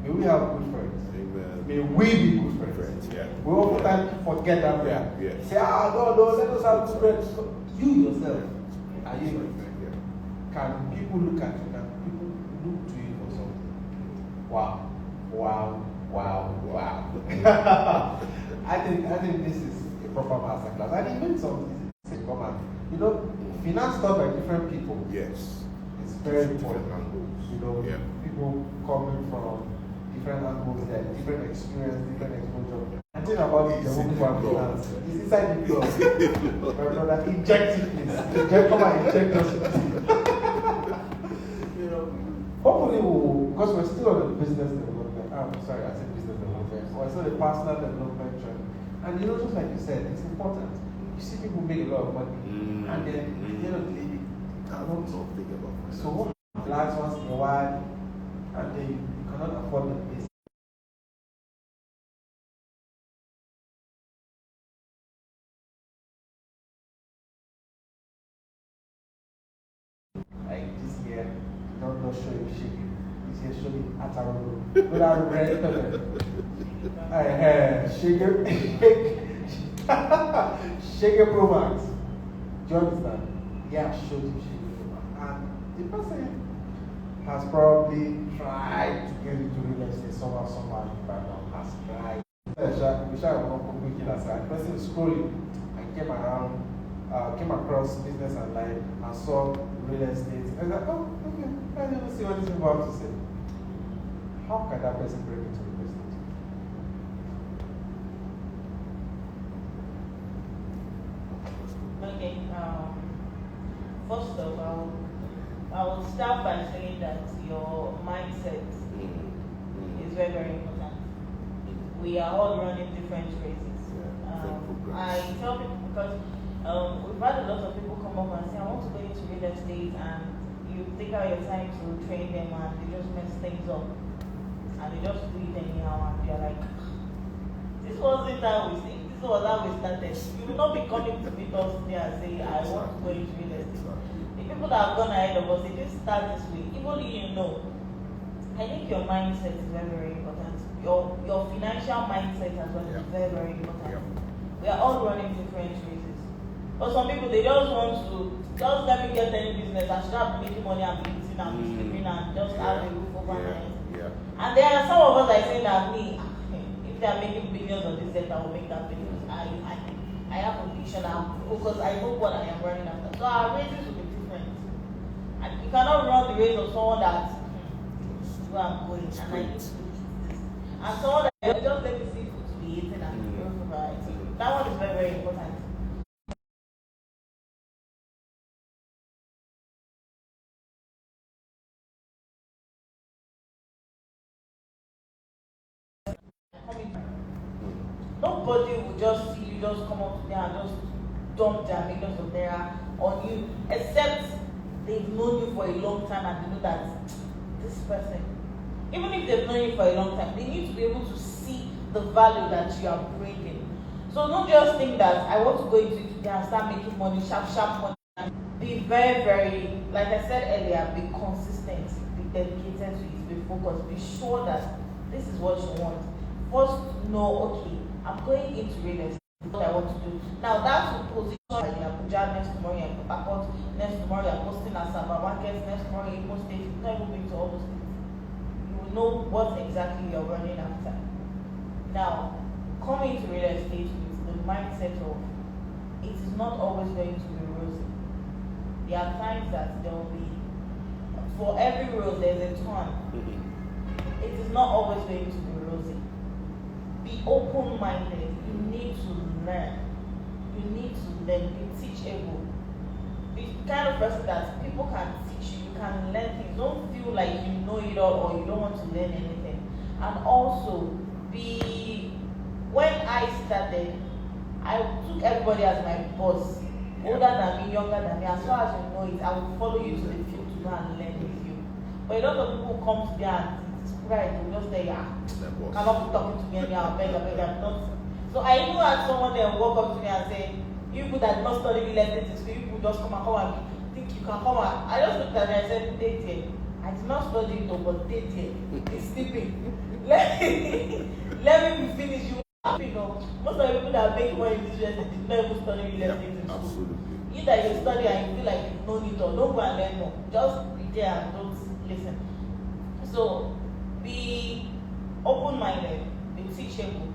may we have good friends. Amen. May we be good friends. Yeah. We oftentimes forget that. Yeah. Say, no, let us have good friends. You yourself, are you a good friend? Yeah. Can people look at you? Can people look to you for something? Wow. I think this is a proper master class. And even something is common. You know, finance taught by different people. Yes. It's very Different important. angles. You know, Yeah. people coming from different angles, they have different experience, different exposure. And think about it, the whole finance. It's inside the blood. My brother, inject it, please. Come and inject us. You know, hopefully we'll because we're still on the business development. Sorry, I said business development. We're still the personal development journey. And just like you said, it's important. You see people make a lot of money, and then at the end of the day, they cannot think about it. So relax once in a while, and then you cannot afford the business. Like this year, don't show you shaking. This year show you Adeolu without red pepper. Shake Pro Max. Do you understand? Yeah, showed him Shake Pro Max. And the person has probably tried to get into real estate somehow in background. Has tried. We shall have not making aside. The person is scrolling and came across business and life and saw real estate. And I was like, oh, okay, I didn't see what this is about to say. How can that person break into real estate? Okay, first of all, I will start by saying that your mindset is very, very important. We are all running different races. I tell people because we've had a lot of people come up and say, I want to go into real estate, and you take out your time to train them and they just mess things up. And they just do it anyhow and they're like, this wasn't how we think. This was how we started. You will not be coming to meet us there and say, I want to go into real estate. The people that have gone ahead of us, they didn't start this way. Even you know. I think your mindset is very, very important. Your financial mindset as well is very, very important. We are all running different races. But some people, they just want to, just let me get any business and start making money and be eating and be sleeping and just have a roof over my head. And there are some of us that say that me, if they are making billions on this set, I will make that billions. I have a vision because I know what I am running after. So our races will be different. And you cannot run the race of someone that where I'm going and I need to do this. And someone that just let me see food to be eaten and the roof over it. So that one is very, very important. Nobody will just see you just come up there and just dump their millions of naira on you, except they've known you for a long time and they know that this person, even if they've known you for a long time, they need to be able to see the value that you are bringing. So don't just think that I want to go into it today and start making money, sharp money. Be very, very, like I said earlier, be consistent, be dedicated to it, be focused, be sure that this is what you want. First, know, okay, I'm going into real estate. What I want to do. Now that's the position in Abuja, next tomorrow in Port Harcourt, next tomorrow you're posting at Saba Markets, next tomorrow in Imo State. You're not even going to all those things. You will know what exactly you're running after. Now, coming to real estate with the mindset of it is not always going to be rosy. There are times that there will be, for every rose there's a thorn. It is not always going to be rosy. Be open-minded. You need to learn. You need to learn. Be teachable. Be the kind of person that people can teach you. You can learn things. Don't feel like you know it all or you don't want to learn anything. And also, when I started, I took everybody as my boss. Older than me, younger than me. As far as you know it, I will follow you to the field to go and learn with you. But a lot of people come to me and right, they will just say, cannot be talking to me anyhow, beg, not. So I even had someone there walk up to me and say, you people that did not study real estate in school, you people just come and think you can come and I just looked at it and I said, date here. I did not study it though, but date here. It's sleeping. Let me finish you. You know, most of the people that make money in this real estate did not even study real estate in school. Absolutely. Either you study and you feel like you've known it all, don't go and learn more. Just be there and don't listen. So be open-minded, be teachable,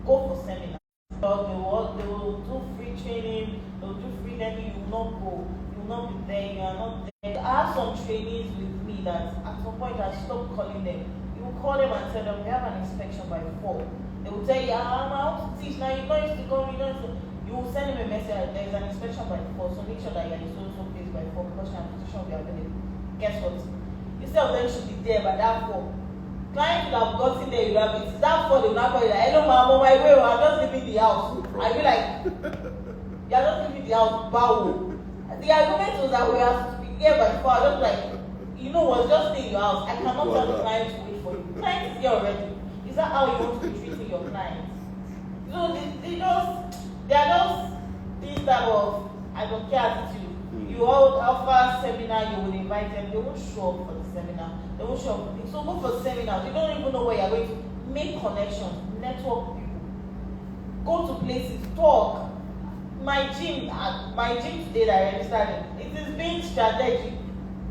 go for seminars. They will do free training, they will do free learning, you will not go, you will not be there, you are not there. I have some trainees with me that at some point I stopped calling them. You will call them and tell them we have an inspection by 4. They will tell you, I want to teach now, you know it's to come, you know it's to. You will send them a message, there is an inspection by 4, so make sure that you are in so place by 4 because transportation will be available. Guess what? instead of them should be there by that 4. Client would have gotten there, you have it. That 4, they will not call you like, hello ma'am, on my way, I'm just leaving the house. I be like, you're just leaving the house, bow. The argument was that we have to be here by 4. I just like, you know what, just stay in your house. I cannot tell the client to wait for you. The client is here already. Is that how you want to be treating your clients? So they are just this type of I don't care attitude. You all offer seminar, you will invite them, they won't show up for the seminar. They won't show up. So go for seminars. You don't even know where you're going to make connections, network with people, go to places, talk. My gym today that I registered in, it is being strategic.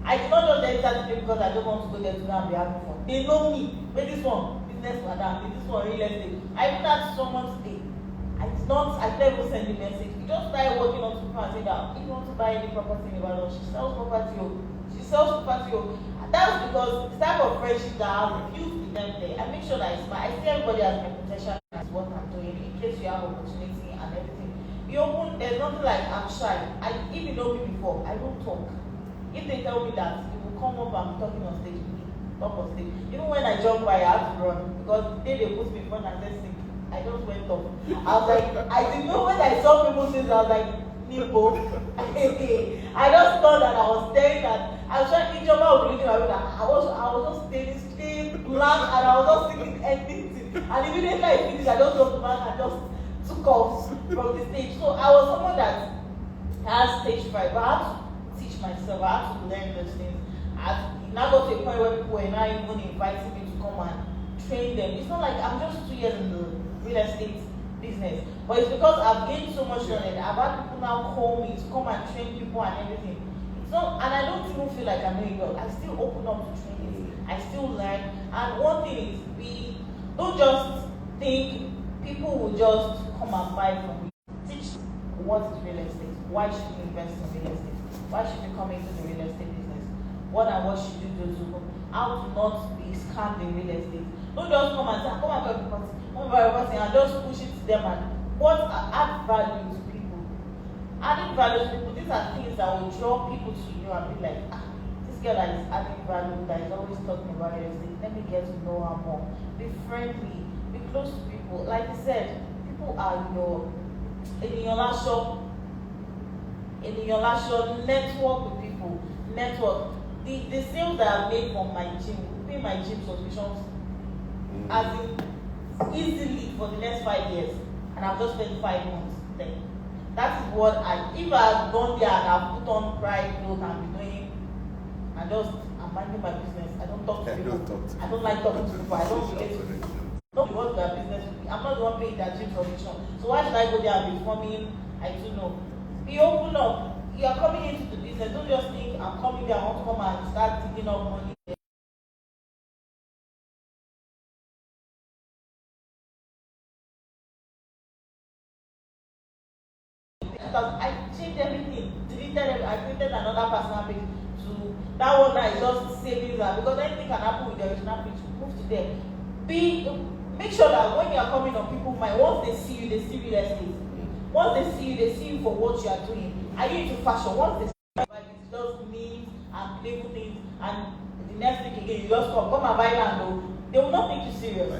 I did not just enter today because I don't want to go there to go and be having fun. They know me. Wait, this one, business madam, this one, real estate. I even had someone today. I never send a message. You just started working on people and say that if you want to buy any property in Ibadan, she sells property. And that's because the type of friendship that I have built with them there. I make sure that it's I see everybody as my potential as what I'm doing in case you have opportunity and everything. There's nothing like I'm shy. If you know me before, I don't talk. If they tell me that, you will come up and be talking on stage with me, talk on stage. Even when I jump by, I have to run because the day they put me in front and said sing, I just went off. I was like, I didn't know when I saw people sing, I was like, Nipo. I just thought that I was staring at. I was trying to think about looking at me. I was just staring straight blank and I was just thinking anything. And immediately I finished, I just jumped back and just took off from the stage. So I was someone that has stage fright, but I had to teach myself. I had to learn those things. Now got to a point where people were not even inviting me to come and train them. It's not like I'm just 2 years in the real estate business, but it's because I've gained so much knowledge. I've had people now call me to come and train people and everything. It's not, and I don't even feel like I'm doing well. I still open up to trainings. I still learn. And one thing is, we don't just think people will just come and buy from you. Teach what is real estate. Why should you invest in real estate? Why should you come into the real estate business? What and what should you do to how to not be scammed in real estate? Don't just come and say, come and buy a property, and just push it to them and what add value to people. Adding value to people, these are things that will draw people to you and be like, this girl that is adding value, that is always talking about real estate, let me get to know her more. Be friendly, be close to people. Like I said, people are in your last shop, network with people, network. The sales that I made from my gym, pay my gym subscriptions as in easily for the next 5 years, and I've just spent 5 months there. That is what if I had gone there and I put on pride clothes and be doing, I'm minding my business. I don't talk to people. I don't like talking to people. I don't relate to people. Nobody wants their business with me. I'm not the one paying their gym subscription. So why should I go there and be forming? I don't know. Be open up. You are coming into the business. Don't just think I'm coming there. I want to come and start digging up money. Because I changed everything, deleted everything. I created another personal page to that one that is just savings because anything can happen with the original page. Move to there. Make sure that when you are coming on people's mind, once they see you, they see real estate. Once they see you for what you are doing. Are you into fashion? Once they see you, it's just memes and playful things, and the next thing again, you just come and buy land. They will not take you serious.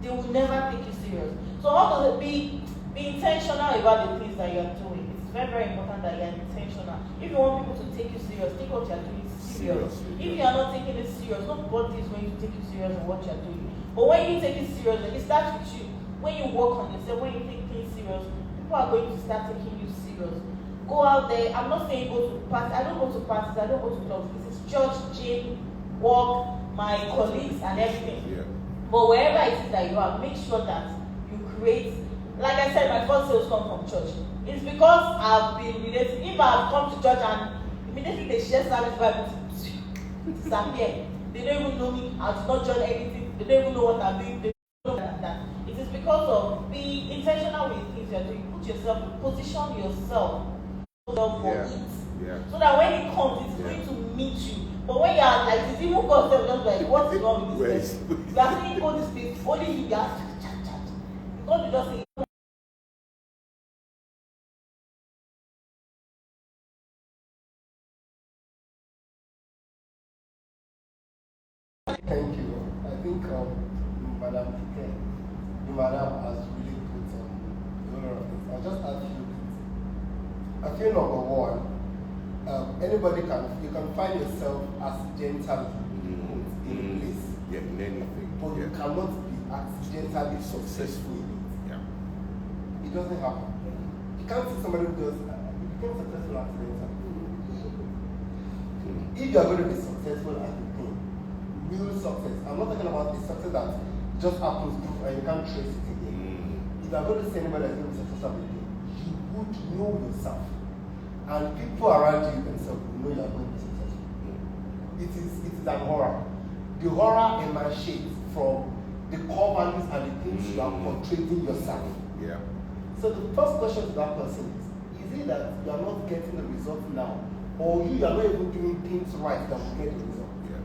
They will never take you serious. So how does it be intentional about the things that you are doing? It's very, very important that you are intentional. If you want people to take you serious, take what you are doing serious. If you are not taking it serious, nobody is going to take you serious on what you are doing. But when you take it serious, it starts with you. When you work on yourself, when you take things serious, people are going to start taking you serious. Go out there. I'm not saying go to parties. I don't go to parties. I don't go to clubs. This is church, gym, work, my colleagues, and everything. Yeah. But wherever it is that you are, make sure that you create. Like I said, my first sales come from church. It's because I've been related. If I've come to church and immediately they share service Bible, disappear. They don't even know me. I do not join anything. They don't even know what I'm doing. They don't know that. It is because of being intentional with things you're doing. Put yourself, position yourself for it. Yeah. So that when it comes, it's going to meet you. But when you are like, it's even concept, just like, what is wrong with this person? You are saying go this place, only you are chat. God will just say, Thank you. I think Madam Kike, the madam has really put a lot of things. I'll just add a few things. I feel number one, anybody you can find yourself accidentally in a place. Yeah, in anything. But you cannot be accidentally successful in it. Yeah. It doesn't happen. You can't see somebody who does become successful accidentally. If you are going to be successful at the thing, real success, I'm not talking about the success that just happens and you can't trace it again. If you are going to say anybody that's going to be successful at the thing, you would know yourself. And people around you themselves will know you are going to be successful. It is an horror. The horror emanates from the core values and the things you are portraying yourself. Yeah. So the first question to that person is it that you are not getting the result now, or you are not even doing things right that will get the result? Yeah.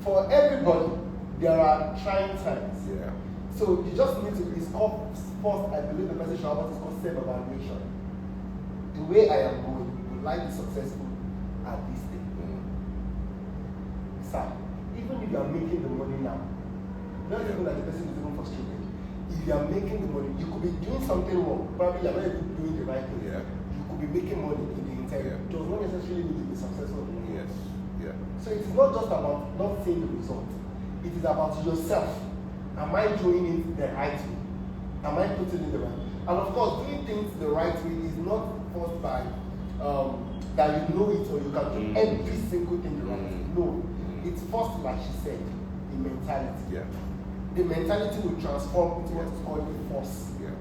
For everybody, there are trying times. Yeah. So you just need to, it's called, first, I believe the message about is called self-evaluation. The way I am going, will I be successful at this thing? Sir, even if you are making the money now, not even that the person is even frustrated. If you are making the money, you could be doing something wrong. Probably you are not even doing the right thing. Yeah. You could be making money in the entire. Yeah. It does not necessarily need to be successful. Yes. Yeah. So it is not just about not seeing the result. It is about yourself. Am I doing it the right way? Am I putting it the right way? And of course, doing things the right way is not forced by that you know it or you can do every single thing the right way. No. It's first, like she said, the mentality. Yeah. The mentality will transform into what is called a force. Yeah.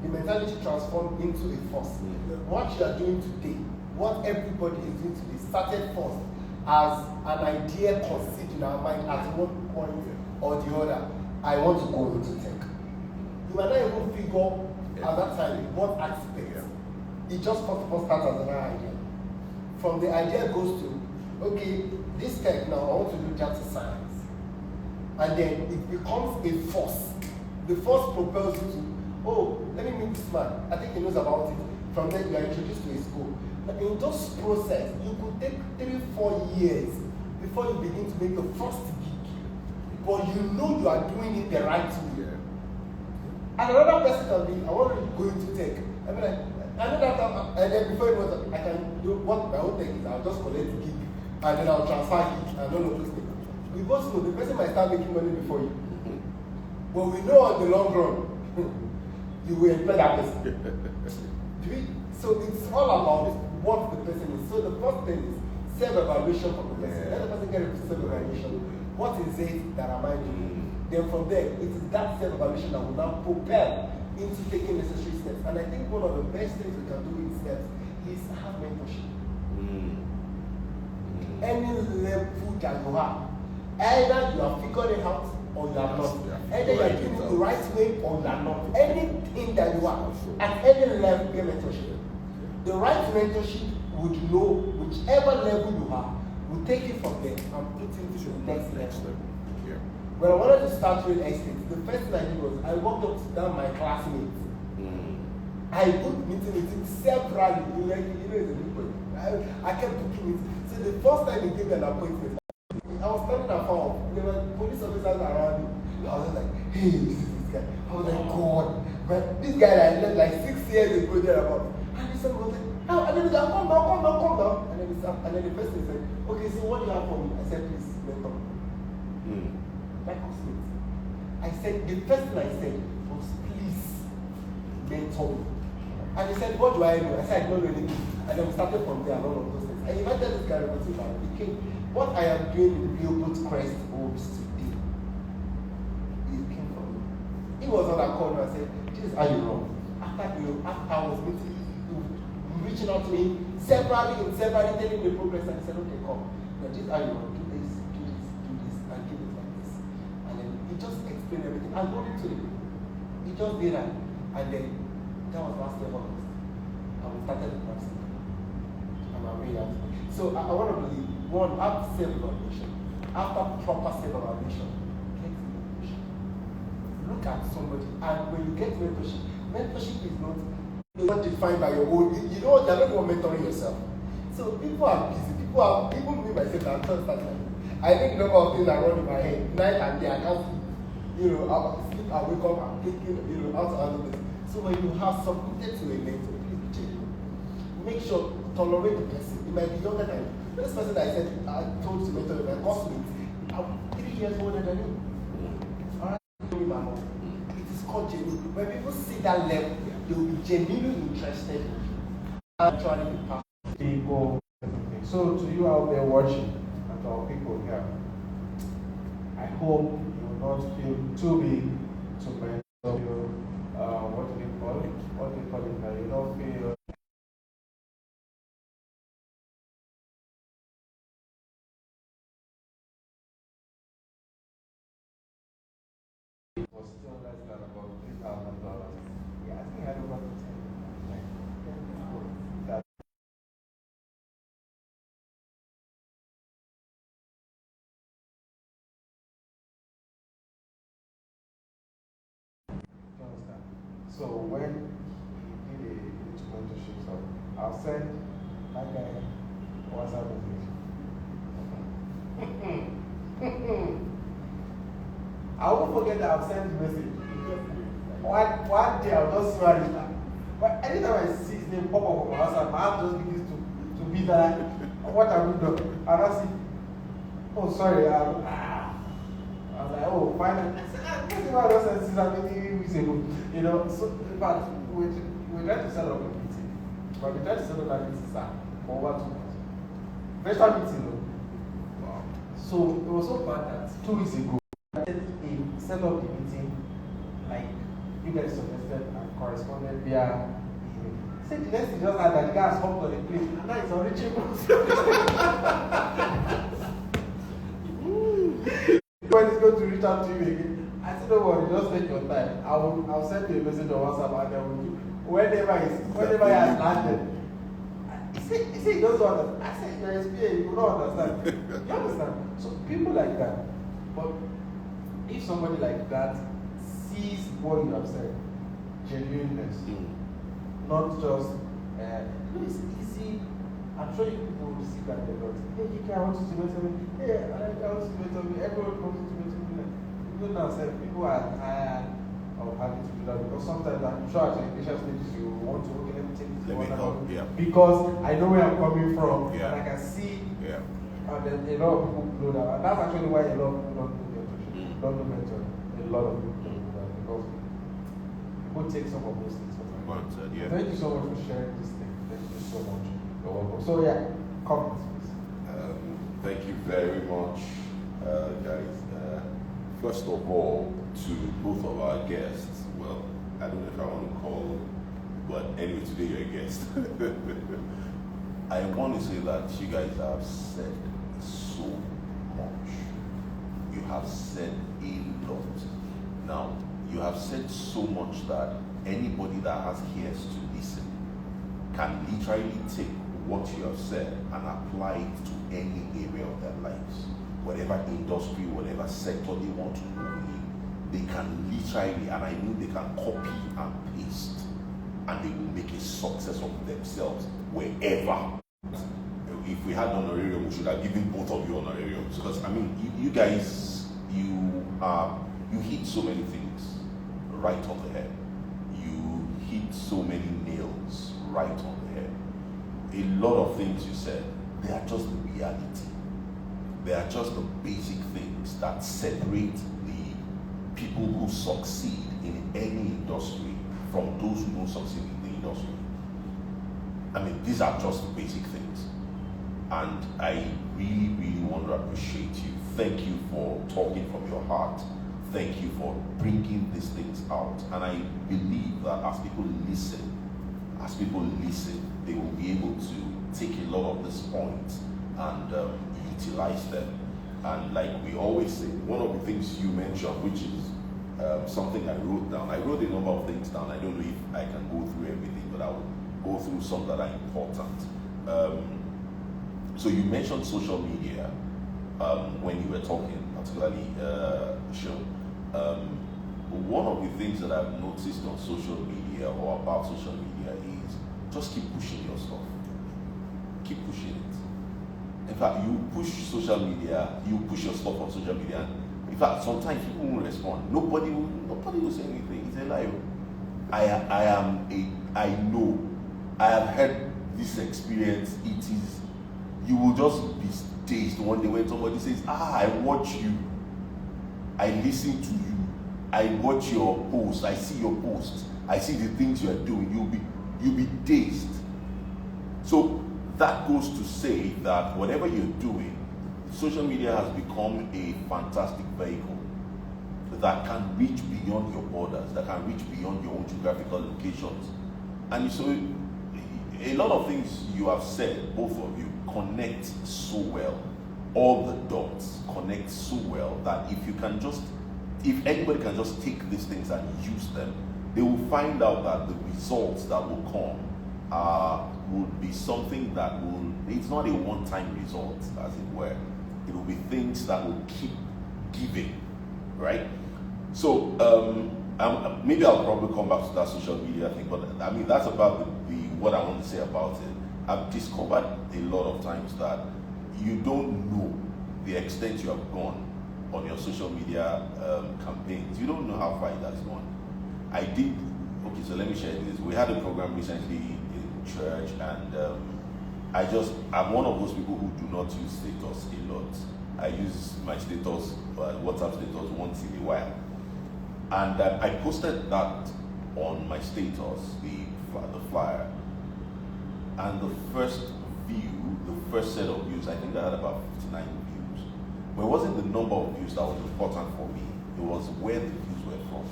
The mentality transforms into a force. What you are doing today, what everybody is doing today, started first as an idea conceived in our mind at one point or the other. I want to go into tech. You might not even figure at that time what aspect. It just first of all starts as an idea. From the idea goes to, okay, this tech now, I want to do data science. And then it becomes a force. The force propels you to, oh, let me meet this man. I think he knows about it. From there, you are introduced to a school. Now, in this process, you could take 3-4 years before you begin to make the first gig. But you know you are doing it the right way. And another person can be, I want to go into tech. I mean, I know that, and then before you know that, I can do what my own tech is. I'll just collect the gig, and then I'll transfer it, and none of those things. We both know the person might start making money before you. But we know on the long run, you will employ that person. So it's all about what the person is. So the first thing is self-evaluation from the person. Let the person get into self-evaluation. What is it that am I doing? Then from there, it is that self-evaluation that will now propel into taking necessary steps. And I think one of the best things we can do in steps is have mentorship. Any level that you have, either you have figured it out or you are not. Either you are doing it the right way or you are not. Anything that you are, at any level, get mentorship. The right mentorship would know whichever level you are, will take it from there and put it to the next level. When I wanted to start real estate, the first thing I did was I walked up down my classmates. I booked meeting several, it's a big point. I kept booking it. So the first time they gave me an appointment, I was standing at home. There were police officers around me. I was like, hey, this is this guy. I was like, God. But this guy that I met like 6 years ago there about. And this one was like, oh, and then he said, come down. And then the person said, okay, so what do you have for me? I said, please, mentor. Like I said, the first thing I said was, please, mentor me. And he said, what do I do? I said, I don't know anything. And then we started from there and all of those things. I invited this guy to see about it. What I am doing in Rehoboth Crest homes today, he came from me. He was on that corner and said, this is how you run. After I was reaching out to me severally, telling me the progress, and he said, okay, come. Now, this is how you run. Do this, and keep it like this. And then he just explained everything. I got it to him. He just did that. And then that was last year August. And we started the process. And I'm really happy. So I want to believe, one, after self-evaluation, after proper self-evaluation, get mentorship. Look at somebody, and when you get mentorship is not defined by your own. You know what? You're not even mentoring yourself. So people are busy. People are, even me myself, I'm just like, I think the number of things that run in my head, night and day, I can't sleep. I'll sleep, I wake up, I'm thinking, how to handle this. So when you have submitted to a mentor, please be genuine. Make sure, tolerate the person. It might be younger than you. This person that I told to mentor, my classmate, I'm 3 years older than you. Alright, it is called genuine. When people see that level, they will be genuinely interested in you. Actually, the past. People. So to you out there watching, and to our people here, I hope you will not feel too big to mentor you. What do they call it? What do they call it now? You don't feel. It was still less than about $3,000. Yeah, I think I had over 10. Like 10 people that you understand. So when he did a mentorship, so I'll send that guy a WhatsApp message. I won't forget that I've sent the message. One day I'll just see what it is. But anytime I see his name pop up on my WhatsApp, my heart just begins to beat that. What have we done? And I see, oh, sorry. I was like, oh, finally. I said, this is what I just said since I'm weeks ago. So, in fact, we tried to set up a meeting. But we tried to set up that meeting, sir, for over 2 months. Virtual meeting, though. Wow. So, it was so bad that 2 weeks ago, I set up the meeting, like, you guys suggested and corresponded via email. Say the next thing just had that the guy has hopped on the plane, and now it's unreachable. When he's going to reach out to you again, I said, don't worry, just take your time. I'll send you a message on WhatsApp and then whenever he has landed. He said he doesn't understand. I said, you're SPA, you will not understand. You understand? So people like that. But if somebody like that sees what you have said, genuineness, not just, it's easy. I'm sure you people will receive that a lot. Hey, Kike, I want you to mentor me. Hey, I want you to mentor me. Everyone wants you to mentor me. Even now, people are tired of having to do that because sometimes I'm sure at your initial stages you want to, okay, let me take this Let me one help, out. yeah. Because I know where I'm coming from Yeah. and I can see Yeah. and then a lot of people blow that. And that's actually why a lot of people don't do mentorship. Don't do mentoring. A lot of people don't do that because people take some of those things for granted. Yeah. Thank you so much for sharing this thing. Thank you so much. You're welcome. So yeah, comments please. Thank you very much, guys. First of all, to both of our guests, well, I don't know if I want to call, but anyway, today you're a guest. I want to say that you guys have said so much. You have said a lot. Now, you have said so much that anybody that has ears to listen can literally take what you have said and apply it to any area of their lives. Whatever industry, whatever sector they want to move in, they can literally, and I mean they can copy and paste, and they will make a success of themselves wherever. If we had honorarium, we should have given both of you honorariums, because I mean, you guys, you hit so many things right on the head. You hit so many nails right on the head. A lot of things you said, they are just the reality. They are just the basic things that separate the people who succeed in any industry from those who don't succeed in the industry. I mean, these are just the basic things. And I really, really want to appreciate you. Thank you for talking from your heart. Thank you for bringing these things out. And I believe that as people listen, they will be able to take a lot of these points and utilize them. And like we always say, one of the things you mentioned, which is something I wrote down. I wrote a number of things down. I don't know if I can go through everything, but I will go through some that are important. So you mentioned social media when you were talking, particularly Sean. One of the things that I've noticed on social media or about social media is just keep pushing your stuff. Keep pushing fact, you push social media, you push your stuff on social media. In fact, sometimes people won't respond. Nobody will say anything. It's a lie. I know. I have had this experience. It is, you will just be dazed one day when somebody says, I watch you. I listen to you. I watch your posts. I see your posts. I see the things you are doing. You'll be dazed. So that goes to say that whatever you're doing, social media has become a fantastic vehicle that can reach beyond your borders, that can reach beyond your own geographical locations. And so a lot of things you have said, both of you, connect so well. All the dots connect so well that if anybody can just take these things and use them, they will find out that the results that will come would be something that it's not a one-time result, as it were. It will be things that will keep giving, right? So maybe I'll probably come back to that social media thing, but I mean, that's about what I want to say about it. I've discovered a lot of times that you don't know the extent you have gone on your social media campaigns. You don't know how far it has gone. Okay, so let me share this. We had a program recently in church, and I'm one of those people who do not use status a lot. I use my status, WhatsApp status, once in a while. And I posted that on my status, the flyer. And the first set of views, I think I had about 59 views. But it wasn't the number of views that was important for me. It was where the views were from.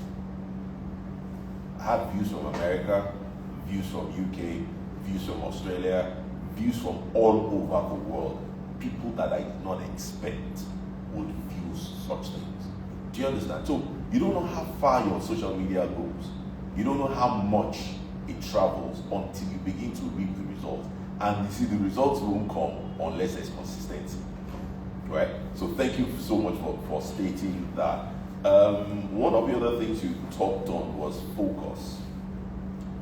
I had views from America, views from UK, views from Australia, views from all over the world. People that I did not expect would view such things. Do you understand? So you don't know how far your social media goes. You don't know how much it travels until you begin to reap the results. And you see, the results won't come unless there's consistency. Right? So thank you so much for stating that. One of the other things you talked on was focus.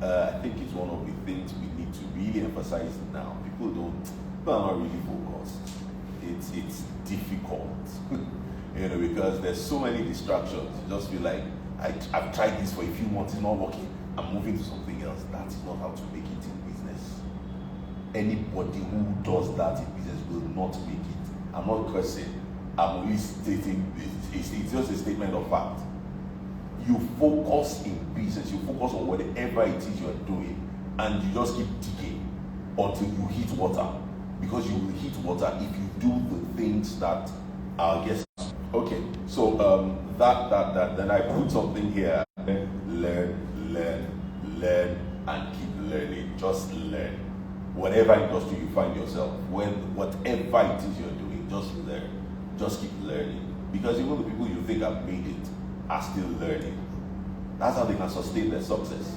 I think it's one of the things we need to really emphasize now. People are not really focused. It's difficult, because there's so many distractions. You just feel like, I've tried this for a few months, it's not working. I'm moving to something else. That's not how to make it in business. Anybody who does that in business will not make it. I'm not cursing. I'm only stating this. It's just a statement of fact. You focus in business. You focus on whatever it is you're doing, and you just keep digging until you hit water. Because you will hit water if you do the things that our guests. Okay, so then I put something here. Learn, and keep learning. Just learn. Whatever industry you find yourself, whatever it is you're doing, just learn. Just keep learning. Because even the people you think have made it are still learning. That's how they can sustain their success.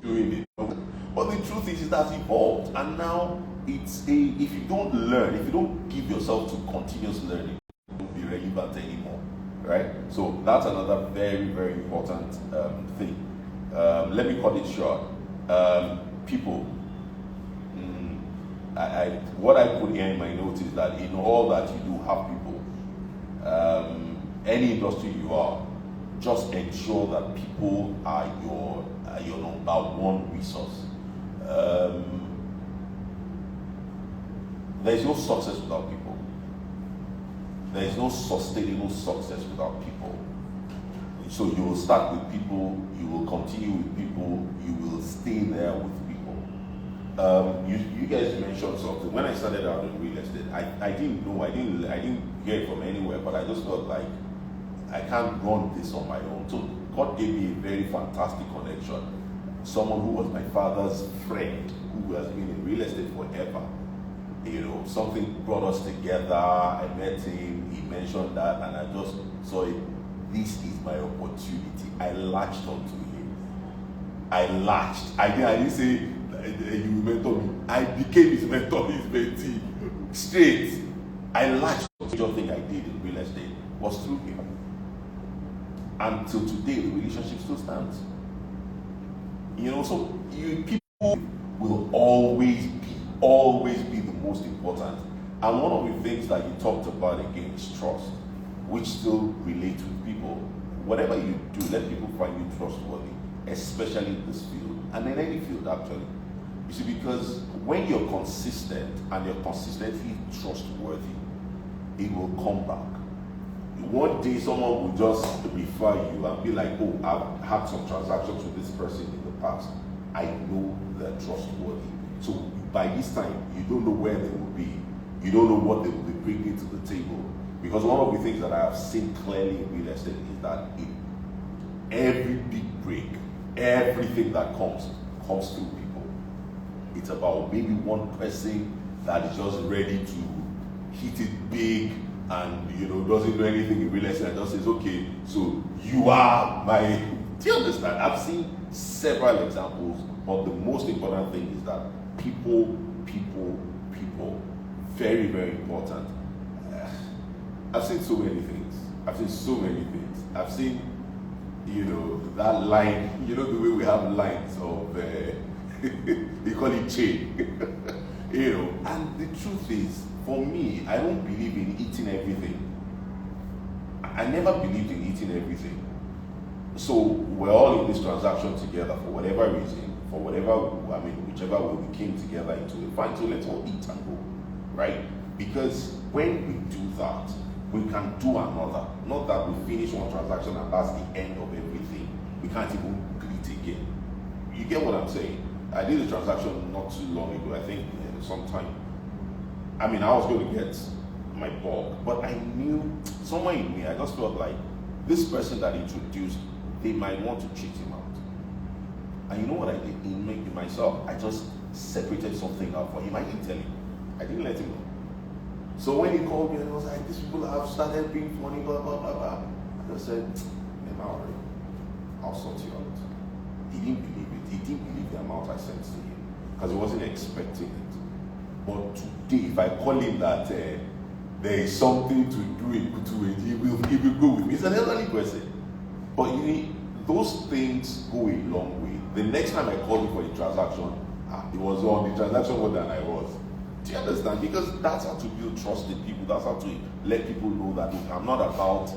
Doing it. But the truth is, it has evolved, and now if you don't learn, if you don't give yourself to continuous learning, you won't be relevant anymore, right? So that's another very, very important thing. Let me cut it short. People, what I put here in my notes is that in all that you do, have people. Any industry you are, just ensure that people are your number one resource. There is no success without people. There is no sustainable success without people. So you will start with people, you will continue with people, you will stay there with people. You guys mentioned something. When I started out in real estate, I didn't know, I didn't hear it from anywhere, but I just felt like I can't run this on my own. So God gave me a very fantastic connection. Someone who was my father's friend, who has been in real estate forever. Something brought us together. I met him, he mentioned that, and I just saw it. This is my opportunity. I latched onto him. I didn't say you mentor me. I became his mentor, his mentee. Straight. I latched onto the thing I did in real estate was through him. until today, the relationship still stands. You know, so people will always be the most important. And one of the things that you talked about again is trust, which still relates with people. Whatever you do, let people find you trustworthy, especially in this field, and in any field actually. You see, because when you're consistent and you're consistently trustworthy, it will come back. One day someone will just refer you and be like, oh, I've had some transactions with this person in the past. I know they're trustworthy. So by this time, you don't know where they will be. You don't know what they will be bringing to the table. Because one of the things that I have seen clearly in real estate is that every big break, everything that comes through people. It's about maybe one person that is just ready to hit it big and, you know, doesn't know anything in real estate and just says, okay, so you are my... Do you understand? I've seen several examples, but the most important thing is that people, very, very important. I've seen so many things. I've seen, you know, that line, you know, the way we have lines of, they call it chain, you know, and the truth is, for me, I don't believe in eating everything. I never believed in eating everything. So we're all in this transaction together for whatever reason, whichever way we came together into it. Fine, so let's all eat and go, right? Because when we do that, we can do another. Not that we finish one transaction and that's the end of everything. We can't even greet again. You get what I'm saying? I did a transaction not too long ago, I think sometime. I mean, I was going to get my bulk, but I knew somewhere in me, I just felt like this person that introduced, they might want to cheat him out. And you know what I did? In making myself, I just separated something out for him. I didn't tell him. I didn't let him know. So when he called me, I was like, these people have started being funny, blah, blah, blah, blah. I just said, I'll sort you out. He didn't believe it. He didn't believe the amount I sent to him because he wasn't expecting it. But today, if I call him that there is something to do in Kutu, he will go with me. He's an elderly person. But you know, those things go a long way. The next time I called him for a transaction, he was on the transaction more than I was. Do you understand? Because that's how to build trust in people. That's how to let people know that look, I'm not about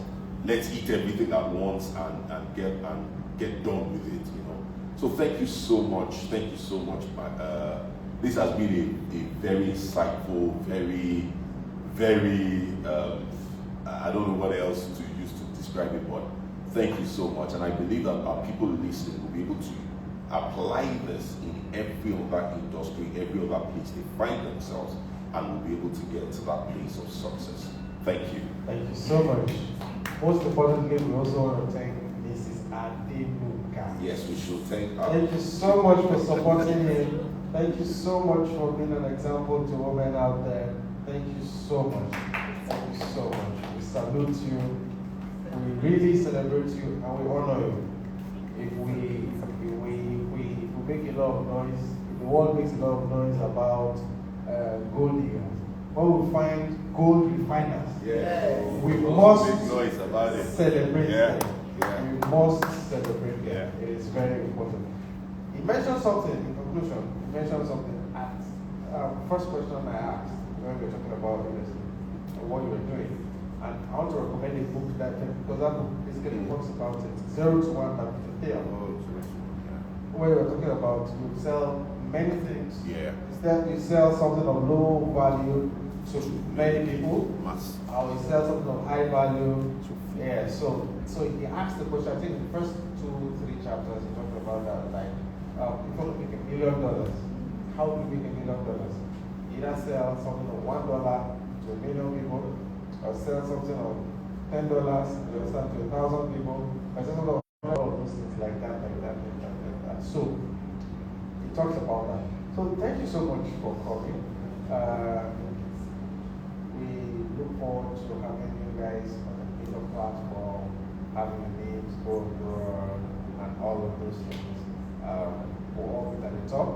let's eat everything at once and get done with it. You know. So thank you so much. Thank you so much. This has been a very insightful, very, very. I don't know what else to use to describe it, but thank you so much. And I believe that our people listening will be able to apply this in every other industry, every other place they find themselves, and will be able to get to that place of success. Thank you. Thank you so much. Most importantly, we also want to thank Mrs. Adenuga. Yes, we should thank her. Thank you so much for supporting him. Thank you so much for being an example to women out there. Thank you so much. Thank you so much. We salute you. We really celebrate you and we honor you. If we make a lot of noise, if the world makes a lot of noise about gold diggers, when we find gold refiners, we must make noise about it. Celebrate them. Yeah. We must celebrate them. It is very important. He mentioned something in conclusion. He mentioned something at first question I asked when we were talking about real estate and what you were doing. And I want to recommend a book that because that book basically talks about it. 0 to 1 that where you're talking about you sell many things. Yeah. Instead you sell something of low value to many people. Or you sell something of high value. Yeah. So he asked the question, I think in the first 2-3 chapters he talked about that, like if you want to make $1 million, how do you make $1 million? Either sell something of $1 to 1 million people, or sell something of $10, you understand, to 1,000 people, or sell something of all those things like that. So he talks about that. So thank you so much for coming. We look forward to having you guys on the Peter platform, having your names go abroad, and all of those things. We'll all be at the top.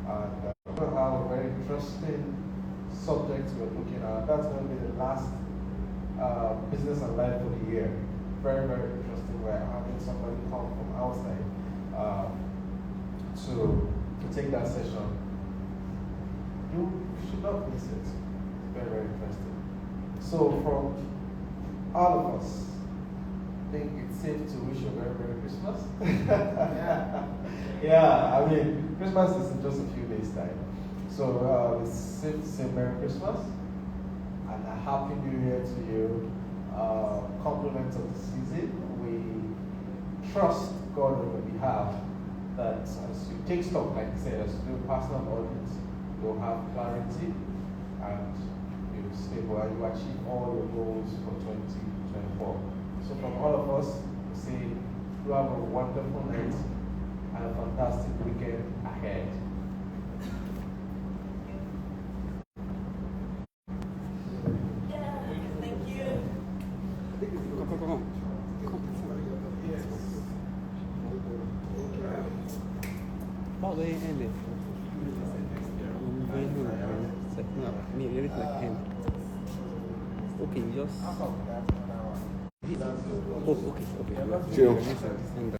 And we're going to have a very interesting subject we're looking at. That's going to be the last business and life for the year. very, very interesting. We're having somebody come from outside to take that session. You should not miss it. It's very, very interesting. So from all of us, I think it's safe to wish you a very, Merry Christmas. Yeah, I mean, Christmas is in just a few days' time. So it's safe to say Merry Christmas and a Happy New Year to you. Compliments of the season. We trust God on your behalf that as you take stock, like I said, as you do personal audits, you'll have clarity and you'll stable and you achieve all your goals for 2024. So from all of us, we say you have a wonderful night and a fantastic weekend ahead. Thank you. Come. Bao đây em để me everything like him. Okay, just. Oh, okay. Chill.